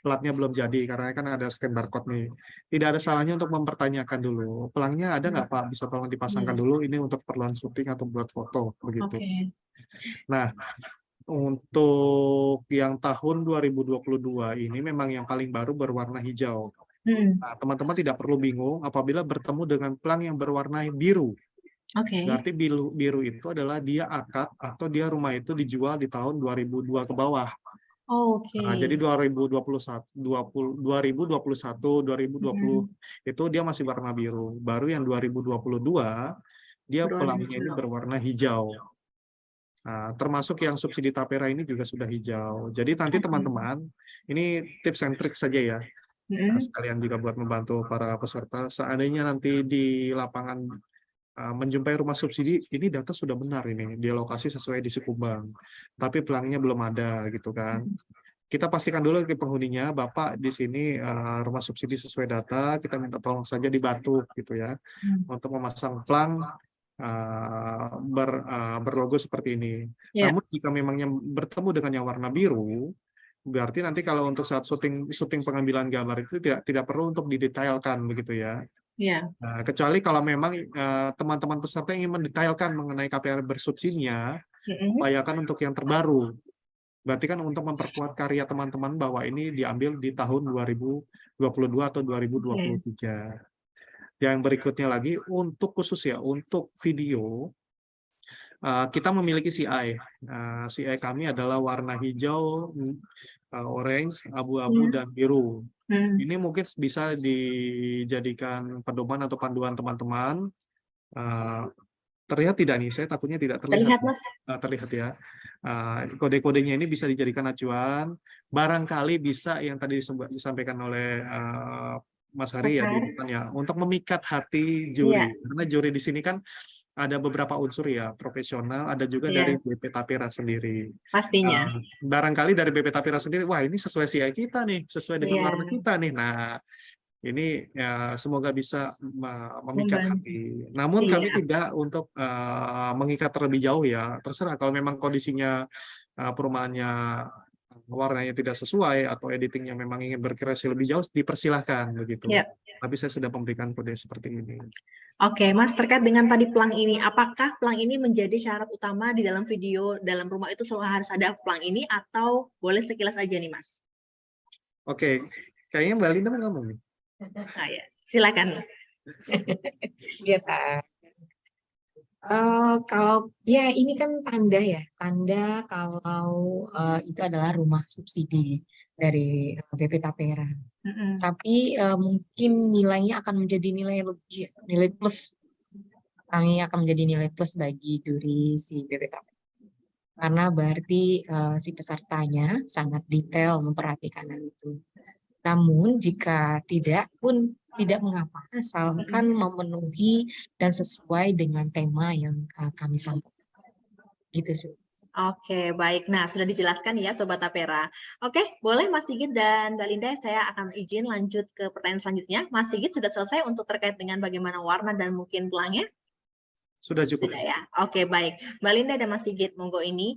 Speaker 3: Platnya belum jadi, karena kan ada scan barcode nih. Tidak ada salahnya untuk mempertanyakan dulu, pelangnya ada nggak Pak, bisa tolong dipasangkan dulu, ini untuk keperluan syuting atau buat foto, begitu. Nah, untuk yang tahun 2022 ini memang yang paling baru berwarna hijau. Nah, teman-teman tidak perlu bingung apabila bertemu dengan pelang yang berwarna biru. Berarti biru itu adalah dia akad atau dia rumah itu dijual di tahun 2002 ke bawah. Nah, jadi 2021, 2020 itu dia masih warna biru. Baru yang 2022 dia pelangnya ini berwarna hijau. Nah, termasuk yang subsidi Tapera ini juga sudah hijau. Jadi nanti teman-teman, ini tips and trick saja ya. Nah, sekalian juga buat membantu para peserta. Seandainya nanti di lapangan menjumpai rumah subsidi, ini data sudah benar ini, di lokasi sesuai di Sikumbang. Tapi pelangnya belum ada gitu kan. Kita pastikan dulu ke penghuninya, Bapak di sini rumah subsidi sesuai data, kita minta tolong saja dibantu gitu ya, untuk memasang pelang berlogo seperti ini. Namun jika memangnya bertemu dengan yang warna biru, berarti nanti kalau untuk saat syuting pengambilan gambar itu tidak perlu untuk didetailkan begitu ya. Nah, kecuali kalau memang teman-teman peserta ingin mendetailkan mengenai KPR bersubsidinya, upayakan untuk yang terbaru. Berarti kan untuk memperkuat karya teman-teman bahwa ini diambil di tahun 2022 atau 2023. Yang berikutnya lagi untuk khusus ya, untuk video, kita memiliki CI. CI kami adalah warna hijau, orange, abu-abu, dan biru. Ini mungkin bisa dijadikan pedoman atau panduan teman-teman. Terlihat tidak nih? Saya takutnya tidak terlihat.
Speaker 1: Terlihat, Mas.
Speaker 3: Terlihat ya. Kode-kodenya ini bisa dijadikan acuan. Barangkali bisa yang tadi disampaikan oleh Mas Hari ya, di depan ya, untuk memikat hati juri. Karena juri di sini kan ada beberapa unsur ya, profesional, ada juga dari BP Tapera sendiri.
Speaker 1: Pastinya.
Speaker 3: Barangkali dari BP Tapera sendiri, wah ini sesuai CI kita nih, sesuai dengan warna kita nih. Nah, ini ya, semoga bisa memikat hati. Namun kami tidak untuk mengikat terlebih jauh ya. Terserah kalau memang kondisinya perumahannya warnanya tidak sesuai atau editingnya memang ingin berkreasi lebih jauh, dipersilahkan begitu. Tapi saya sudah memberikan kode seperti ini.
Speaker 1: Oke, Mas, terkait dengan tadi pelang ini, apakah pelang ini menjadi syarat utama di dalam video dalam rumah itu selalu harus ada pelang ini atau boleh sekilas aja nih, Mas?
Speaker 3: Oke, kayaknya Mbak Linda mau ngomong nih.
Speaker 1: Ya, silakan.
Speaker 2: Iya, Kak. Kalau ya ini kan tanda ya, tanda kalau itu adalah rumah subsidi dari BP Tapera. Tapi mungkin nilainya akan menjadi nilai lebih, nilai plus. Kami akan menjadi nilai plus bagi juri si BP Tapera. Karena berarti si pesertanya sangat detail memperhatikan hal itu. Namun jika tidak pun tidak mengapa, asalkan memenuhi dan sesuai dengan tema yang kami sampaikan. Gitu sih.
Speaker 1: Oke, baik. Nah, sudah dijelaskan ya Sobat Tapera. Oke, boleh Mas Sigit dan Mbak Linda, saya akan izin lanjut ke pertanyaan selanjutnya. Mas Sigit sudah selesai untuk terkait dengan bagaimana warna dan mungkin pelangnya?
Speaker 3: Sudah cukup.
Speaker 1: Sudah ya. Oke, baik. Mbak Linda dan Mas Sigit, monggo ini.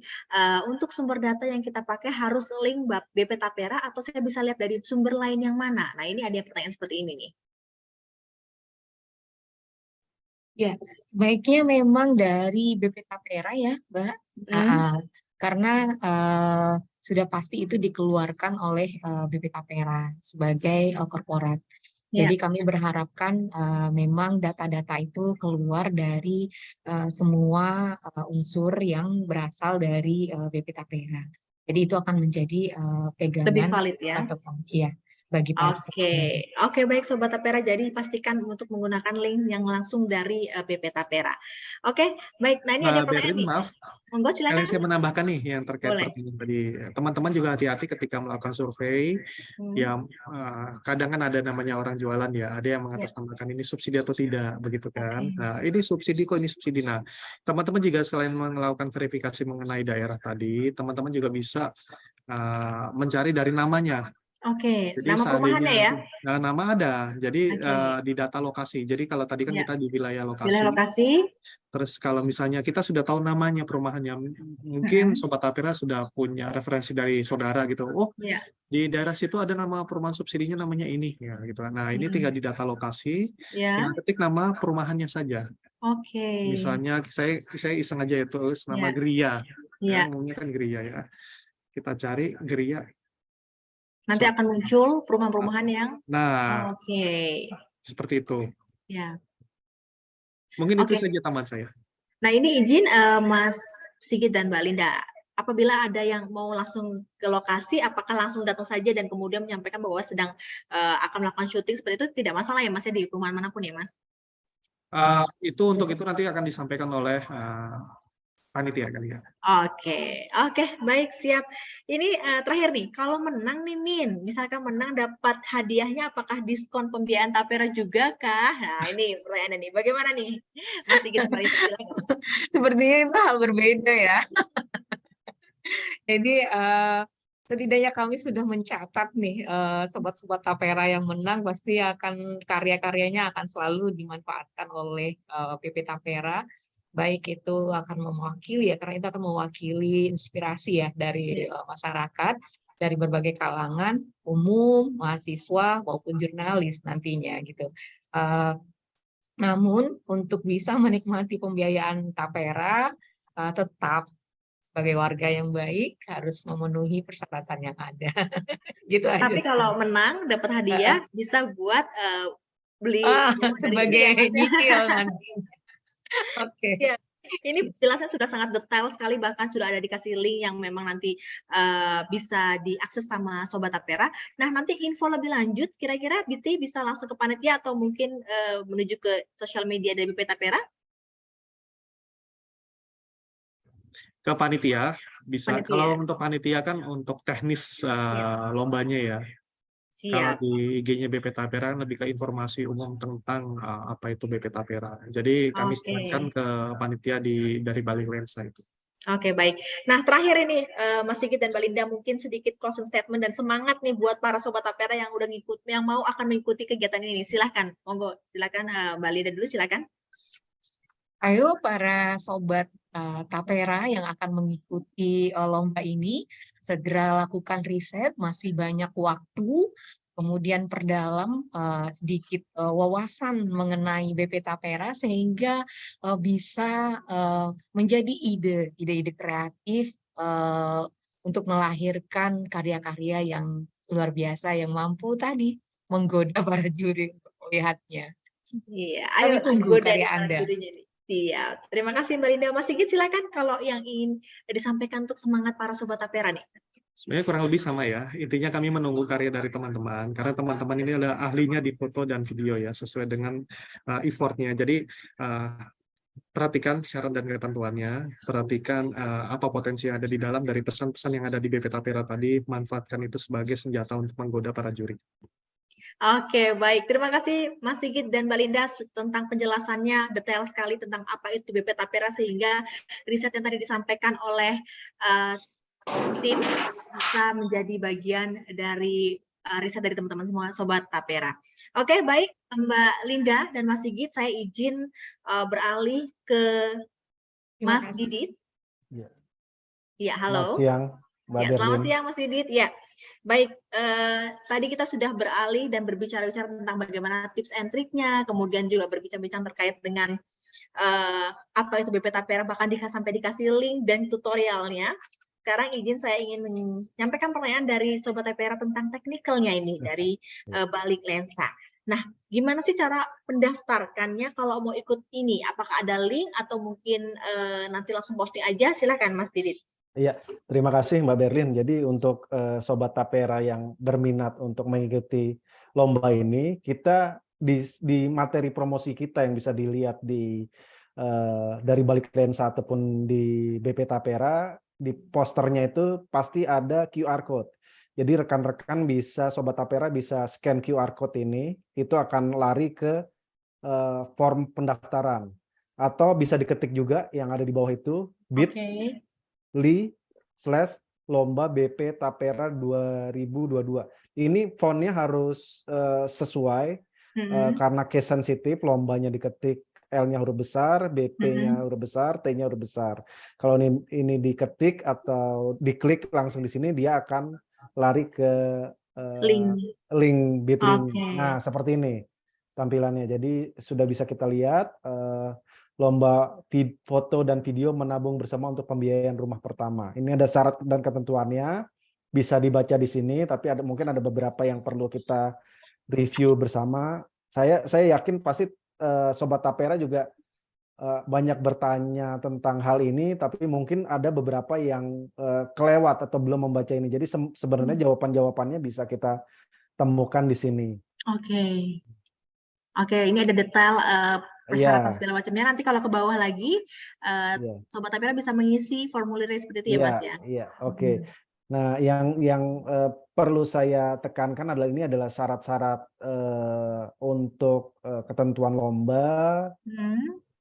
Speaker 1: Untuk sumber data yang kita pakai harus link BP Tapera atau saya bisa lihat dari sumber lain yang mana? Nah, ini ada pertanyaan seperti ini nih.
Speaker 2: Ya, sebaiknya memang dari BP Tapera ya, Mbak. Karena sudah pasti itu dikeluarkan oleh BP Tapera sebagai korporat. Jadi kami berharapkan memang data-data itu keluar dari semua unsur yang berasal dari BP Tapera. Jadi itu akan menjadi pegangan.
Speaker 1: Lebih valid ya?
Speaker 2: Iya. Bagi
Speaker 1: Oke, baik Sobat Tapera, jadi pastikan untuk menggunakan link yang langsung dari BP Tapera. Oke, baik. Nah, ini ada pertanyaan nih.
Speaker 3: Maaf,
Speaker 1: monggo silakan.
Speaker 3: Saya menambahkan nih yang terkait pertanyaan tadi. Teman-teman juga hati-hati ketika melakukan survei. Ya, kadang kan ada namanya orang jualan ya, ada yang mengatasnamakan ini subsidi atau tidak, begitu kan. Nah, ini subsidi kok, ini subsidi. Nah, teman-teman juga selain melakukan verifikasi mengenai daerah tadi, teman-teman juga bisa mencari dari namanya.
Speaker 1: Oke, nama perumahannya ya?
Speaker 3: Nama ada, jadi di data lokasi. Jadi kalau tadi kan kita di wilayah lokasi. Terus kalau misalnya kita sudah tahu namanya perumahannya, mungkin Sobat Tapera sudah punya referensi dari saudara gitu. Oh, di daerah situ ada nama perumahan subsidinya namanya ini, ya gitu. Nah, ini tinggal di data lokasi, tinggal ketik nama perumahannya saja.
Speaker 1: Oke.
Speaker 3: Misalnya saya iseng aja ya tulis nama Geria. Ya, umumnya kan Geria ya. Kita cari Geria.
Speaker 1: Nanti akan muncul perumahan-perumahan yang
Speaker 3: seperti itu.
Speaker 1: Ya.
Speaker 3: Mungkin itu saja tambahan saya.
Speaker 1: Nah, ini izin Mas Sigit dan Mbak Linda. Apabila ada yang mau langsung ke lokasi, apakah langsung datang saja dan kemudian menyampaikan bahwa sedang akan melakukan syuting seperti itu, tidak masalah ya Mas ya, di perumahan manapun ya Mas?
Speaker 3: Untuk itu nanti akan disampaikan oleh panitia kali ya.
Speaker 1: Oke, baik, siap. Ini terakhir nih, kalau menang nih Min, misalkan menang dapat hadiahnya, apakah diskon pembiayaan Tapera juga kah? Nah, ini pertanyaannya nih, bagaimana nih? Masih kita silakan.
Speaker 2: Sepertinya itu hal berbeda ya. Jadi setidaknya kami sudah mencatat nih sobat-sobat Tapera yang menang pasti akan karya-karyanya akan selalu dimanfaatkan oleh BP Tapera. Baik itu akan mewakili ya, karena itu akan mewakili inspirasi ya dari masyarakat, dari berbagai kalangan, umum, mahasiswa, maupun jurnalis nantinya gitu. Namun untuk bisa menikmati pembiayaan Tapera, tetap sebagai warga yang baik harus memenuhi persyaratan yang ada. Gitu aja.
Speaker 1: Tapi kalau menang dapat hadiah bisa buat beli
Speaker 2: sebagai nyicil nanti. Oke.
Speaker 1: Ya, Ini jelasnya sudah sangat detail sekali, bahkan sudah ada dikasih link yang memang nanti bisa diakses sama Sobat Tapera. Nah, nanti info lebih lanjut, kira-kira BT bisa langsung ke panitia atau mungkin menuju ke sosial media dari BP Tapera?
Speaker 3: Ke panitia bisa.
Speaker 1: Panitia.
Speaker 3: Kalau untuk panitia kan untuk teknis lombanya ya. Kalau
Speaker 1: Siap.
Speaker 3: di IG-nya BP Tapera lebih ke informasi umum tentang apa itu BP Tapera. Jadi kami sarankan ke panitia dari Balik Lensa itu.
Speaker 1: Oke, baik. Nah, terakhir ini Mas Sigit dan Mbak Linda, mungkin sedikit closing statement dan semangat nih buat para Sobat Tapera yang udah yang mau akan mengikuti kegiatan ini. Silahkan, monggo. Silahkan Mbak Linda dulu, silahkan.
Speaker 2: Ayo para Sobat Tapera yang akan mengikuti lomba ini, segera lakukan riset, masih banyak waktu, kemudian perdalam sedikit wawasan mengenai BP Tapera sehingga bisa menjadi ide-ide kreatif untuk melahirkan karya-karya yang luar biasa yang mampu tadi menggoda para juri untuk melihatnya.
Speaker 1: Iya,
Speaker 2: Kami
Speaker 1: ayo
Speaker 2: tunggu karya Anda.
Speaker 1: Siap. Terima kasih Mbak Linda. Mas Sigit, silakan kalau yang ingin disampaikan untuk semangat para Sobat Tapera nih.
Speaker 3: Sebenarnya kurang lebih sama ya. Intinya kami menunggu karya dari teman-teman. Karena teman-teman ini adalah ahlinya di foto dan video ya, sesuai dengan effortnya. Jadi perhatikan syarat dan ketentuannya, perhatikan apa potensi yang ada di dalam dari pesan-pesan yang ada di BP Tapera tadi, manfaatkan itu sebagai senjata untuk menggoda para juri.
Speaker 1: Oke, baik. Terima kasih Mas Sigit dan Mbak Linda tentang penjelasannya detail sekali tentang apa itu BP Tapera sehingga riset yang tadi disampaikan oleh tim bisa menjadi bagian dari riset dari teman-teman semua Sobat Tapera. Oke, baik Mbak Linda dan Mas Sigit, saya izin beralih ke Mas Didit. Ya, halo.
Speaker 5: Selamat siang, Mbak Berlin.
Speaker 1: Selamat siang Mas Didit. Ya. Baik, tadi kita sudah beralih dan berbicara-bicara tentang bagaimana tips and triknya, kemudian juga berbincang-bincang terkait dengan apa itu BP Tapera, bahkan sampai dikasih link dan tutorialnya. Sekarang saya ingin menyampaikan pertanyaan dari Sobat Tapera tentang teknikalnya ini, dari Balik Lensa. Nah, gimana sih cara pendaftarkannya kalau mau ikut ini? Apakah ada link atau mungkin nanti langsung posting aja? Silakan Mas Didit.
Speaker 5: Iya, terima kasih Mbak Berlin. Jadi untuk Sobat Tapera yang berminat untuk mengikuti lomba ini, kita di materi promosi kita yang bisa dilihat dari Balik Lensa ataupun di BP Tapera, di posternya itu pasti ada QR code. Jadi rekan-rekan bisa, Sobat Tapera bisa scan QR code ini, itu akan lari ke form pendaftaran. Atau bisa diketik juga yang ada di bawah itu, bit.ly/lomba BP Tapera 2022. Ini fontnya harus sesuai karena case sensitif, lombanya diketik L-nya huruf besar, BP-nya huruf besar, T-nya huruf besar. Kalau ini diketik atau diklik langsung di sini, dia akan lari ke link Bit.ly. Nah, seperti ini tampilannya. Jadi sudah bisa kita lihat lomba foto dan video menabung bersama untuk pembiayaan rumah pertama. Ini ada syarat dan ketentuannya, bisa dibaca di sini, tapi mungkin ada beberapa yang perlu kita review bersama. Saya yakin pasti Sobat Tapera juga banyak bertanya tentang hal ini, tapi mungkin ada beberapa yang kelewat atau belum membaca ini. Jadi sebenarnya jawaban-jawabannya bisa kita temukan di sini.
Speaker 1: Oke, ini ada detail persyaratan segala macamnya. Nanti kalau ke bawah lagi, Sobat Tapera bisa mengisi formulir seperti itu ya Mas ya?
Speaker 5: Iya, oke. Nah, yang perlu saya tekankan adalah ini adalah syarat-syarat untuk ketentuan lomba,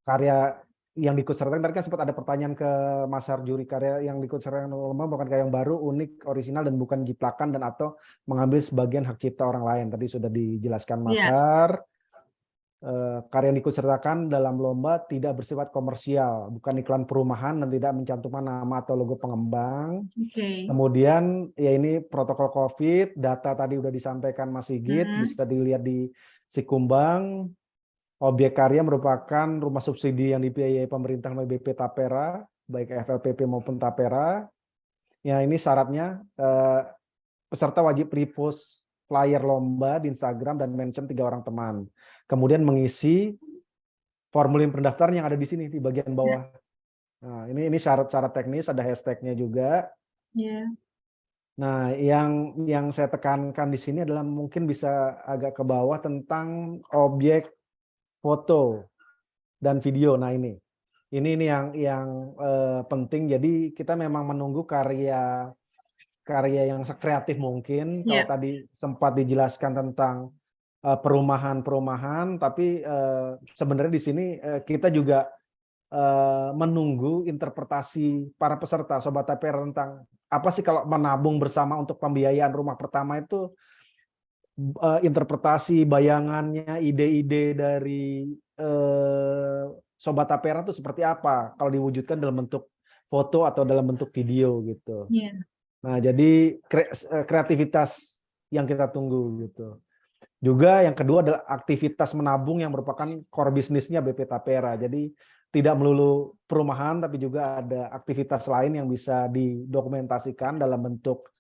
Speaker 5: karya yang diikutsertakan. Tadi kan sempat ada pertanyaan ke Mas Harjuri, karya yang diikutsertakan lomba bukan karya yang baru, unik, orisinal, dan bukan jiplakan dan atau mengambil sebagian hak cipta orang lain. Tadi sudah dijelaskan Mas Har. Karya yang diikutsertakan dalam lomba tidak bersifat komersial, bukan iklan perumahan dan tidak mencantumkan nama atau logo pengembang. Kemudian ya ini protokol COVID, data tadi sudah disampaikan Mas Sigit, bisa dilihat di Sikumbang. Objek karya merupakan rumah subsidi yang dibiayai pemerintah melalui BP Tapera, baik FLPP maupun Tapera. Ya ini syaratnya peserta wajib repost flyer lomba di Instagram dan mention 3 orang teman. Kemudian mengisi formulir pendaftaran yang ada di sini di bagian bawah Nah, ini syarat-syarat teknis, ada hashtagnya juga.
Speaker 1: Yeah.
Speaker 5: Nah, yang saya tekankan di sini adalah mungkin bisa agak ke bawah tentang objek foto dan video. Nah, ini yang penting. Jadi kita memang menunggu karya yang sekreatif mungkin. Kalau
Speaker 1: Yeah.
Speaker 5: tadi sempat dijelaskan tentang perumahan-perumahan, tapi sebenarnya di sini kita juga menunggu interpretasi para peserta Sobat Tapera tentang apa sih kalau menabung bersama untuk pembiayaan rumah pertama itu, interpretasi bayangannya, ide-ide dari Sobat Tapera itu seperti apa kalau diwujudkan dalam bentuk foto atau dalam bentuk video gitu.
Speaker 1: Yeah.
Speaker 5: Nah, jadi kreativitas yang kita tunggu gitu. Juga yang kedua adalah aktivitas menabung yang merupakan core bisnisnya BP Tapera. Jadi tidak melulu perumahan, tapi juga ada aktivitas lain yang bisa didokumentasikan dalam bentuk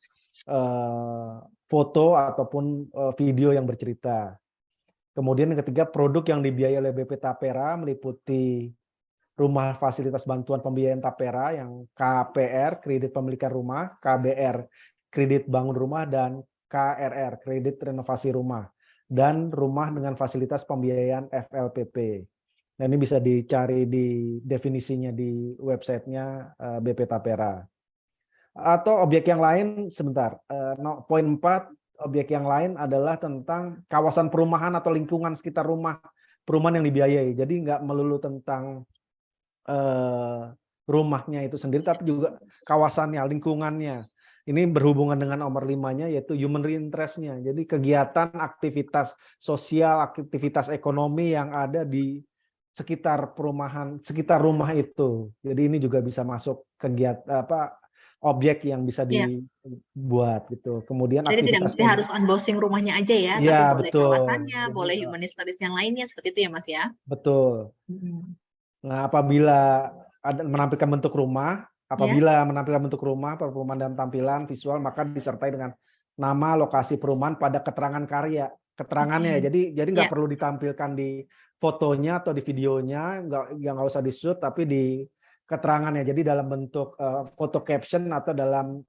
Speaker 5: foto ataupun video yang bercerita. Kemudian yang ketiga, produk yang dibiayai oleh BP Tapera meliputi Rumah Fasilitas Bantuan Pembiayaan Tapera yang KPR, Kredit Pemilikan Rumah, KBR, Kredit Bangun Rumah, dan KRR, Kredit Renovasi Rumah, dan rumah dengan fasilitas pembiayaan FLPP. Nah, ini bisa dicari di definisinya di websitenya BP Tapera. Atau objek yang lain, sebentar, poin 4, objek yang lain adalah tentang kawasan perumahan atau lingkungan sekitar perumahan yang dibiayai. Jadi nggak melulu tentang rumahnya itu sendiri, tapi juga kawasannya, lingkungannya. Ini berhubungan dengan nomor 5-nya, yaitu human interest-nya. Jadi kegiatan, aktivitas sosial, aktivitas ekonomi yang ada di sekitar perumahan, sekitar rumah itu. Jadi ini juga bisa masuk kegiatan objek yang bisa dibuat gitu. Kemudian
Speaker 1: jadi tidak mesti harus unboxing rumahnya aja ya, tapi boleh
Speaker 5: betul.
Speaker 1: kawasannya, boleh humanitaris yang lainnya, seperti itu ya Mas ya.
Speaker 5: Betul. Nah, apabila ada menampilkan bentuk rumah, menampilkan bentuk rumah, perumahan dan tampilan visual, maka disertai dengan nama, lokasi perumahan pada keterangan karya, keterangannya. Jadi nggak perlu ditampilkan di fotonya atau di videonya, nggak usah di-shoot, tapi di keterangannya. Jadi dalam bentuk foto caption atau dalam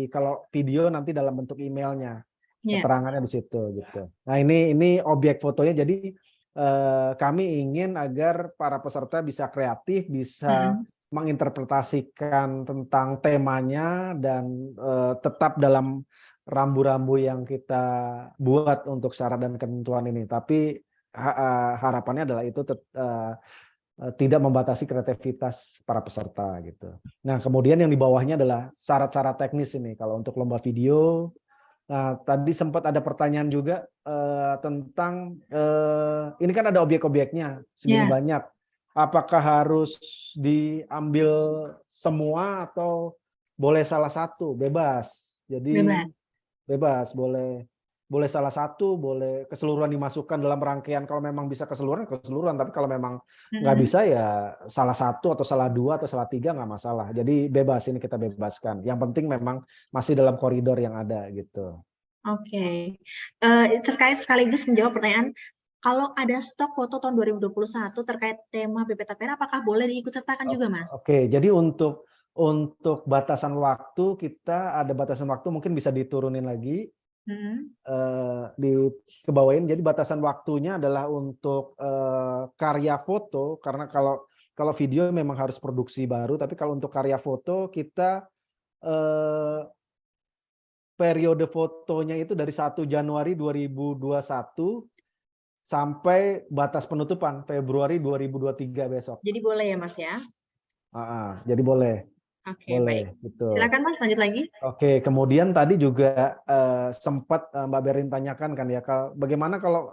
Speaker 5: kalau video nanti dalam bentuk emailnya, keterangannya di situ gitu. Nah, ini objek fotonya. Jadi kami ingin agar para peserta bisa kreatif, bisa menginterpretasikan tentang temanya, dan tetap dalam rambu-rambu yang kita buat untuk syarat dan ketentuan ini. Tapi harapannya adalah itu tidak membatasi kreativitas para peserta gitu. Nah, kemudian yang di bawahnya adalah syarat-syarat teknis ini. Kalau untuk lomba video, nah tadi sempat ada pertanyaan juga tentang ini kan ada objek-objeknya segini banyak. Apakah harus diambil semua atau boleh salah satu? Bebas. Jadi bebas, boleh salah satu, boleh keseluruhan dimasukkan dalam rangkaian. Kalau memang bisa keseluruhan, tapi kalau memang nggak bisa ya salah satu atau salah dua atau salah tiga nggak masalah. Jadi bebas, ini kita bebaskan. Yang penting memang masih dalam koridor yang ada gitu.
Speaker 1: Oke. Terkait sekaligus menjawab pertanyaan, kalau ada stok foto tahun 2021 terkait tema BP Tapera, apakah boleh diikutsertakan juga, Mas?
Speaker 5: Oke, jadi untuk batasan waktu, kita ada batasan waktu, mungkin bisa diturunin lagi. Di kebawain. Jadi batasan waktunya adalah untuk karya foto, karena kalau video memang harus produksi baru, tapi kalau untuk karya foto kita periode fotonya itu dari 1 Januari 2021 sampai batas penutupan Februari 2023 besok.
Speaker 1: Jadi boleh ya Mas ya?
Speaker 5: Jadi boleh.
Speaker 1: Oke,
Speaker 5: boleh,
Speaker 1: baik.
Speaker 5: gitu.
Speaker 1: Silakan Mas, lanjut lagi.
Speaker 5: Oke, kemudian tadi juga sempat Mbak Berlin tanyakan kan ya, bagaimana kalau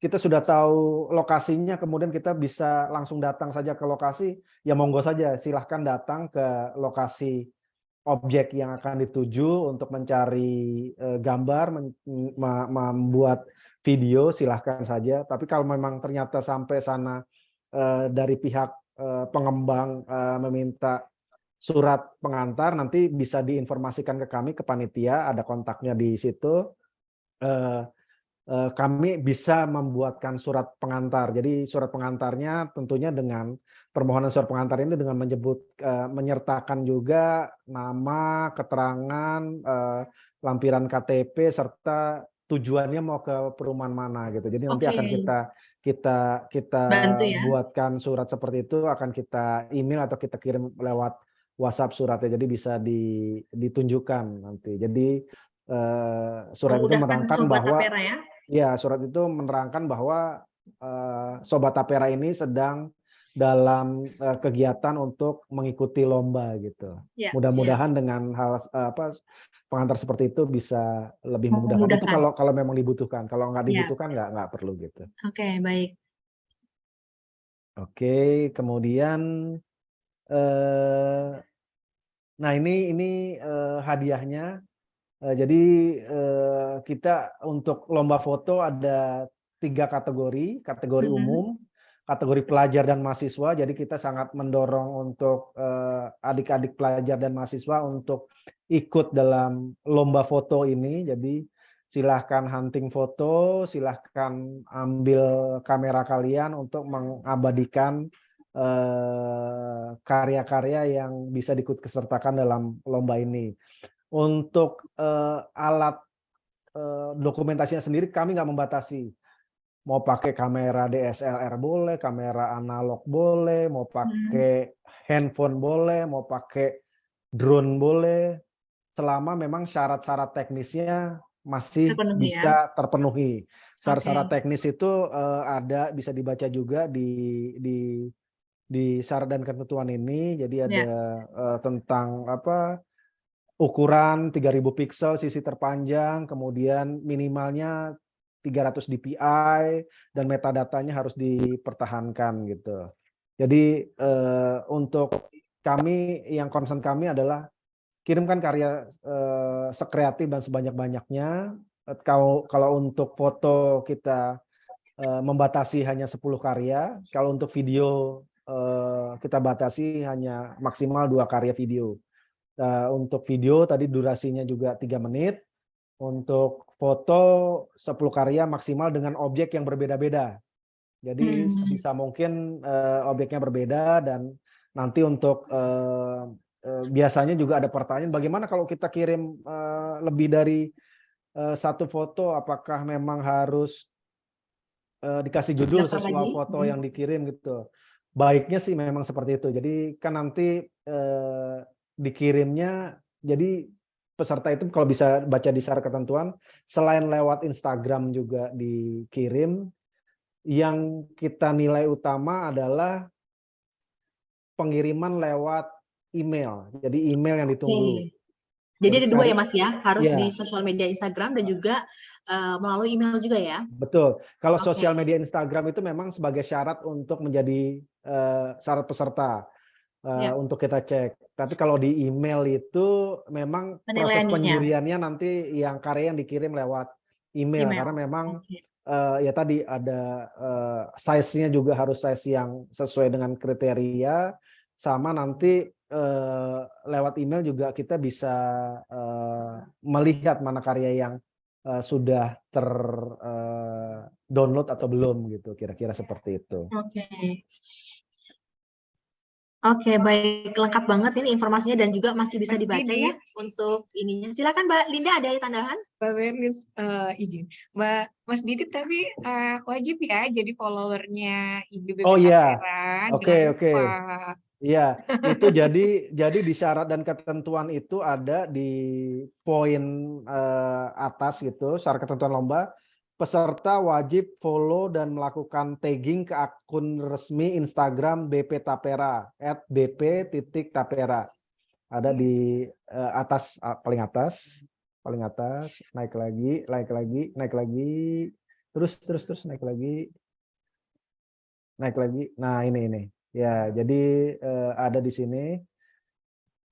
Speaker 5: kita sudah tahu lokasinya, kemudian kita bisa langsung datang saja ke lokasi, ya monggo saja, silahkan datang ke lokasi objek yang akan dituju untuk mencari gambar, membuat video, silahkan saja. Tapi kalau memang ternyata sampai sana dari pihak pengembang meminta surat pengantar, nanti bisa diinformasikan ke kami, ke panitia, ada kontaknya di situ. kami bisa membuatkan surat pengantar. Jadi surat pengantarnya tentunya dengan permohonan surat pengantar ini dengan menyertakan juga nama, keterangan, lampiran KTP serta tujuannya mau ke perumahan mana gitu. Jadi nanti akan kita
Speaker 1: Bantu ya.
Speaker 5: buatkan surat seperti itu, akan kita email atau kita kirim lewat WhatsApp suratnya. Jadi bisa ditunjukkan nanti. Jadi surat itu
Speaker 1: Memudahkan
Speaker 5: menerangkan
Speaker 1: Sobat
Speaker 5: bahwa
Speaker 1: Tapera ya.
Speaker 5: ya, surat itu menerangkan bahwa Sobat Tapera ini sedang dalam kegiatan untuk mengikuti lomba gitu.
Speaker 1: Ya,
Speaker 5: Mudah-mudahan dengan hal pengantar seperti itu bisa lebih memudahkan. Itu kalau memang dibutuhkan. Kalau nggak dibutuhkan nggak perlu gitu.
Speaker 1: Oke, baik.
Speaker 5: Oke, kemudian nah ini hadiahnya. Jadi kita untuk lomba foto ada 3 kategori, kategori umum, kategori pelajar dan mahasiswa. Jadi kita sangat mendorong untuk adik-adik pelajar dan mahasiswa untuk ikut dalam lomba foto ini. Jadi silahkan hunting foto, silahkan ambil kamera kalian untuk mengabadikan karya-karya yang bisa diikutsertakan dalam lomba ini. Untuk alat dokumentasinya sendiri kami nggak membatasi. Mau pakai kamera DSLR boleh, kamera analog boleh, mau pakai handphone boleh, mau pakai drone boleh, selama memang syarat-syarat teknisnya masih bisa terpenuhi. Syarat-syarat teknis itu ada, bisa dibaca juga di syarat dan ketentuan ini. Jadi ada tentang ukuran 3000 pixel sisi terpanjang, kemudian minimalnya 300 dpi dan metadatanya harus dipertahankan gitu. Jadi untuk kami, yang concern kami adalah kirimkan karya sekreatif dan sebanyak-banyaknya. Kalau untuk foto kita membatasi hanya 10 karya, kalau untuk video kita batasi hanya maksimal 2 karya video. Untuk video tadi durasinya juga 3 menit. Untuk foto 10 karya maksimal dengan objek yang berbeda-beda. Jadi sebisa mungkin objeknya berbeda. Dan nanti untuk biasanya juga ada pertanyaan, bagaimana kalau kita kirim lebih dari 1 foto, apakah memang harus dikasih judul sesuai foto yang dikirim gitu. Baiknya sih memang seperti itu. Jadi kan nanti dikirimnya, jadi peserta itu kalau bisa baca di syarat ketentuan, selain lewat Instagram juga dikirim, yang kita nilai utama adalah pengiriman lewat email. Jadi email yang ditunggu.
Speaker 1: Jadi ada 2 ya Mas ya, harus di sosial media Instagram dan juga melalui email juga ya?
Speaker 5: Betul. Kalau sosial media Instagram itu memang sebagai syarat untuk menjadi syarat peserta. Untuk kita cek. Tapi kalau di email itu memang proses penjuriannya nanti yang karya yang dikirim lewat email. Karena memang ya tadi ada size-nya juga harus size yang sesuai dengan kriteria, sama nanti lewat email juga kita bisa melihat mana karya yang sudah download atau belum gitu, kira-kira seperti itu.
Speaker 1: Oke, baik, lengkap banget ini informasinya dan juga masih bisa dibaca ya untuk ininya. Silakan Mbak Linda, ada tambahan?
Speaker 2: Mbak Berlin izin. Mas Didit tapi wajib ya jadi followernya IG BP Tapera.
Speaker 5: Oke. Iya, itu jadi di syarat dan ketentuan itu ada di poin atas gitu, syarat ketentuan lomba. Peserta wajib follow dan melakukan tagging ke akun resmi Instagram BP Tapera @bp.tapera. Ada di atas, paling atas, naik lagi, terus naik lagi. Nah ini. Ya, jadi ada di sini.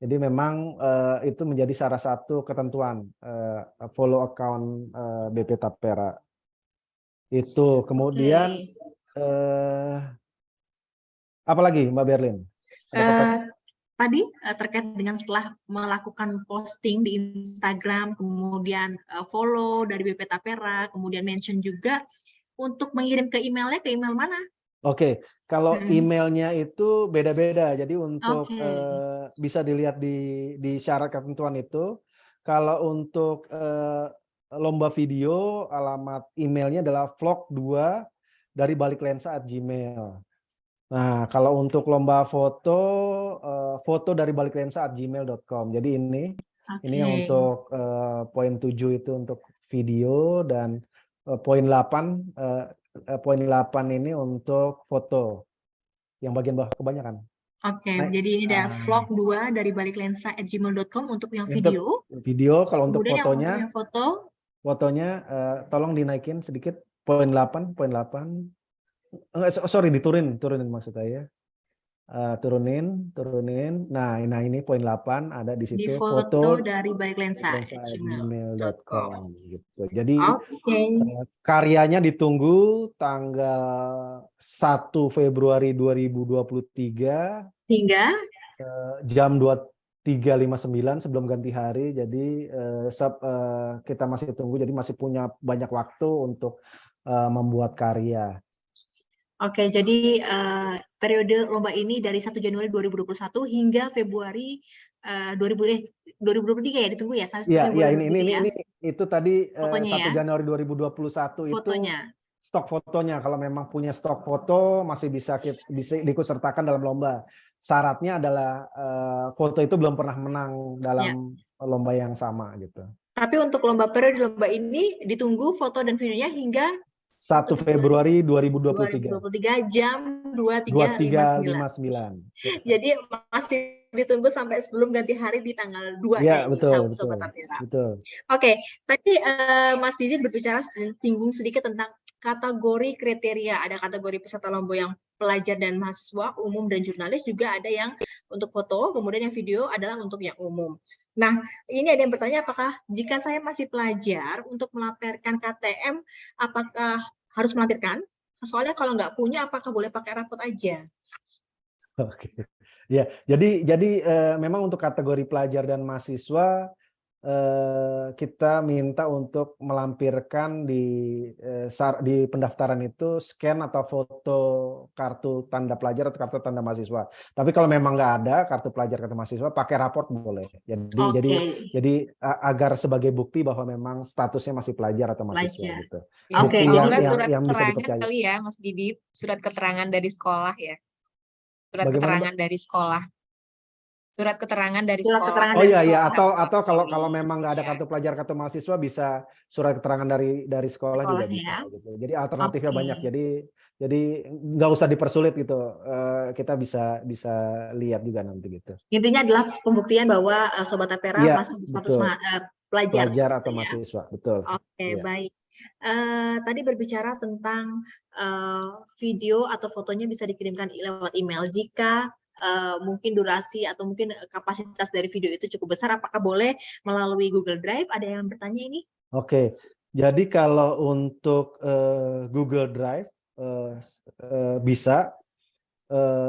Speaker 5: Jadi memang itu menjadi salah satu ketentuan follow account BP Tapera. Itu kemudian apa lagi Mbak Berlin?
Speaker 1: tadi terkait dengan setelah melakukan posting di Instagram, kemudian follow dari BP Tapera, kemudian mention juga untuk mengirim ke emailnya, ke email mana?
Speaker 5: Oke, kalau emailnya itu beda-beda. Jadi untuk bisa dilihat di syarat ketentuan itu. Kalau untuk lomba video, alamat emailnya adalah vlog2dari_lensa@gmail. Nah, kalau untuk lomba foto, foto dari baliklensa@gmail.com. Jadi ini yang untuk poin 7 itu untuk video, dan poin 8 ini untuk foto yang bagian bawah kebanyakan. Nah,
Speaker 1: jadi ini ada vlog2 dari baliklensa@gmail.com untuk yang
Speaker 5: untuk
Speaker 1: video.
Speaker 5: video. Kalau untuk
Speaker 1: Kemudian
Speaker 5: fotonya,
Speaker 1: yang foto,
Speaker 5: fotonya tolong dinaikin sedikit, poin 8. Sorry, diturunin maksud saya. Turunin. Nah ini poin 8 ada di situ,
Speaker 1: foto dari baliklensa@gmail.com.
Speaker 5: gitu. Jadi karyanya ditunggu tanggal 1 Februari 2023
Speaker 1: hingga
Speaker 5: jam 23.59 sebelum ganti hari. Jadi kita masih tunggu, jadi masih punya banyak waktu untuk membuat karya.
Speaker 1: Jadi periode lomba ini dari 1 Januari 2021 hingga Februari 2023 ya, ditunggu ya sampai
Speaker 5: Iya,
Speaker 1: Februari
Speaker 5: ini itu tadi 1
Speaker 1: fotonya ya?
Speaker 5: Januari 2021 itu
Speaker 1: Fotonya.
Speaker 5: stok fotonya. Kalau memang punya stok foto masih bisa diikutsertakan dalam lomba. Syaratnya adalah foto itu belum pernah menang dalam lomba yang sama gitu.
Speaker 1: Tapi untuk periode lomba ini ditunggu foto dan videonya hingga
Speaker 5: 1 Februari 2023
Speaker 1: jam
Speaker 5: 23.59.
Speaker 1: Jadi masih ditunggu sampai sebelum ganti hari di tanggal 2
Speaker 5: ya, betul.
Speaker 1: Sobat Tapera.
Speaker 5: Betul.
Speaker 1: Tadi Mas Didit berbicara singgung sedikit tentang kategori kriteria. Ada kategori peserta lomba yang pelajar dan mahasiswa, umum dan jurnalis, juga ada yang untuk foto, kemudian yang video adalah untuk yang umum. Nah, ini ada yang bertanya, apakah jika saya masih pelajar untuk melampirkan KTM, apakah harus melampirkan? Soalnya kalau nggak punya, apakah boleh pakai rapot aja?
Speaker 5: Oke. Ya, jadi memang untuk kategori pelajar dan mahasiswa kita minta untuk melampirkan di pendaftaran itu scan atau foto kartu tanda pelajar atau kartu tanda mahasiswa. Tapi kalau memang nggak ada kartu pelajar atau mahasiswa, pakai raport boleh. Jadi agar sebagai bukti bahwa memang statusnya masih pelajar atau mahasiswa gitu.
Speaker 2: Bukti yang bisa dipercaya. Kali ya, Mas Didit, surat keterangan dari sekolah ya. Surat keterangan dari sekolah. Surat keterangan dari sekolah.
Speaker 5: Oh iya, atau kalau memang nggak ada kartu pelajar atau mahasiswa, bisa surat keterangan dari sekolah juga bisa gitu. Jadi alternatifnya banyak. Jadi nggak usah dipersulit gitu. Kita bisa lihat juga nanti gitu.
Speaker 1: Intinya adalah pembuktian bahwa Sobat Tapera masih status
Speaker 5: pelajar atau mahasiswa, betul.
Speaker 1: Baik. Tadi berbicara tentang video atau fotonya bisa dikirimkan lewat email. Jika mungkin durasi atau mungkin kapasitas dari video itu cukup besar, apakah boleh melalui Google Drive? Ada yang bertanya ini?
Speaker 5: Oke, jadi kalau untuk Google Drive bisa,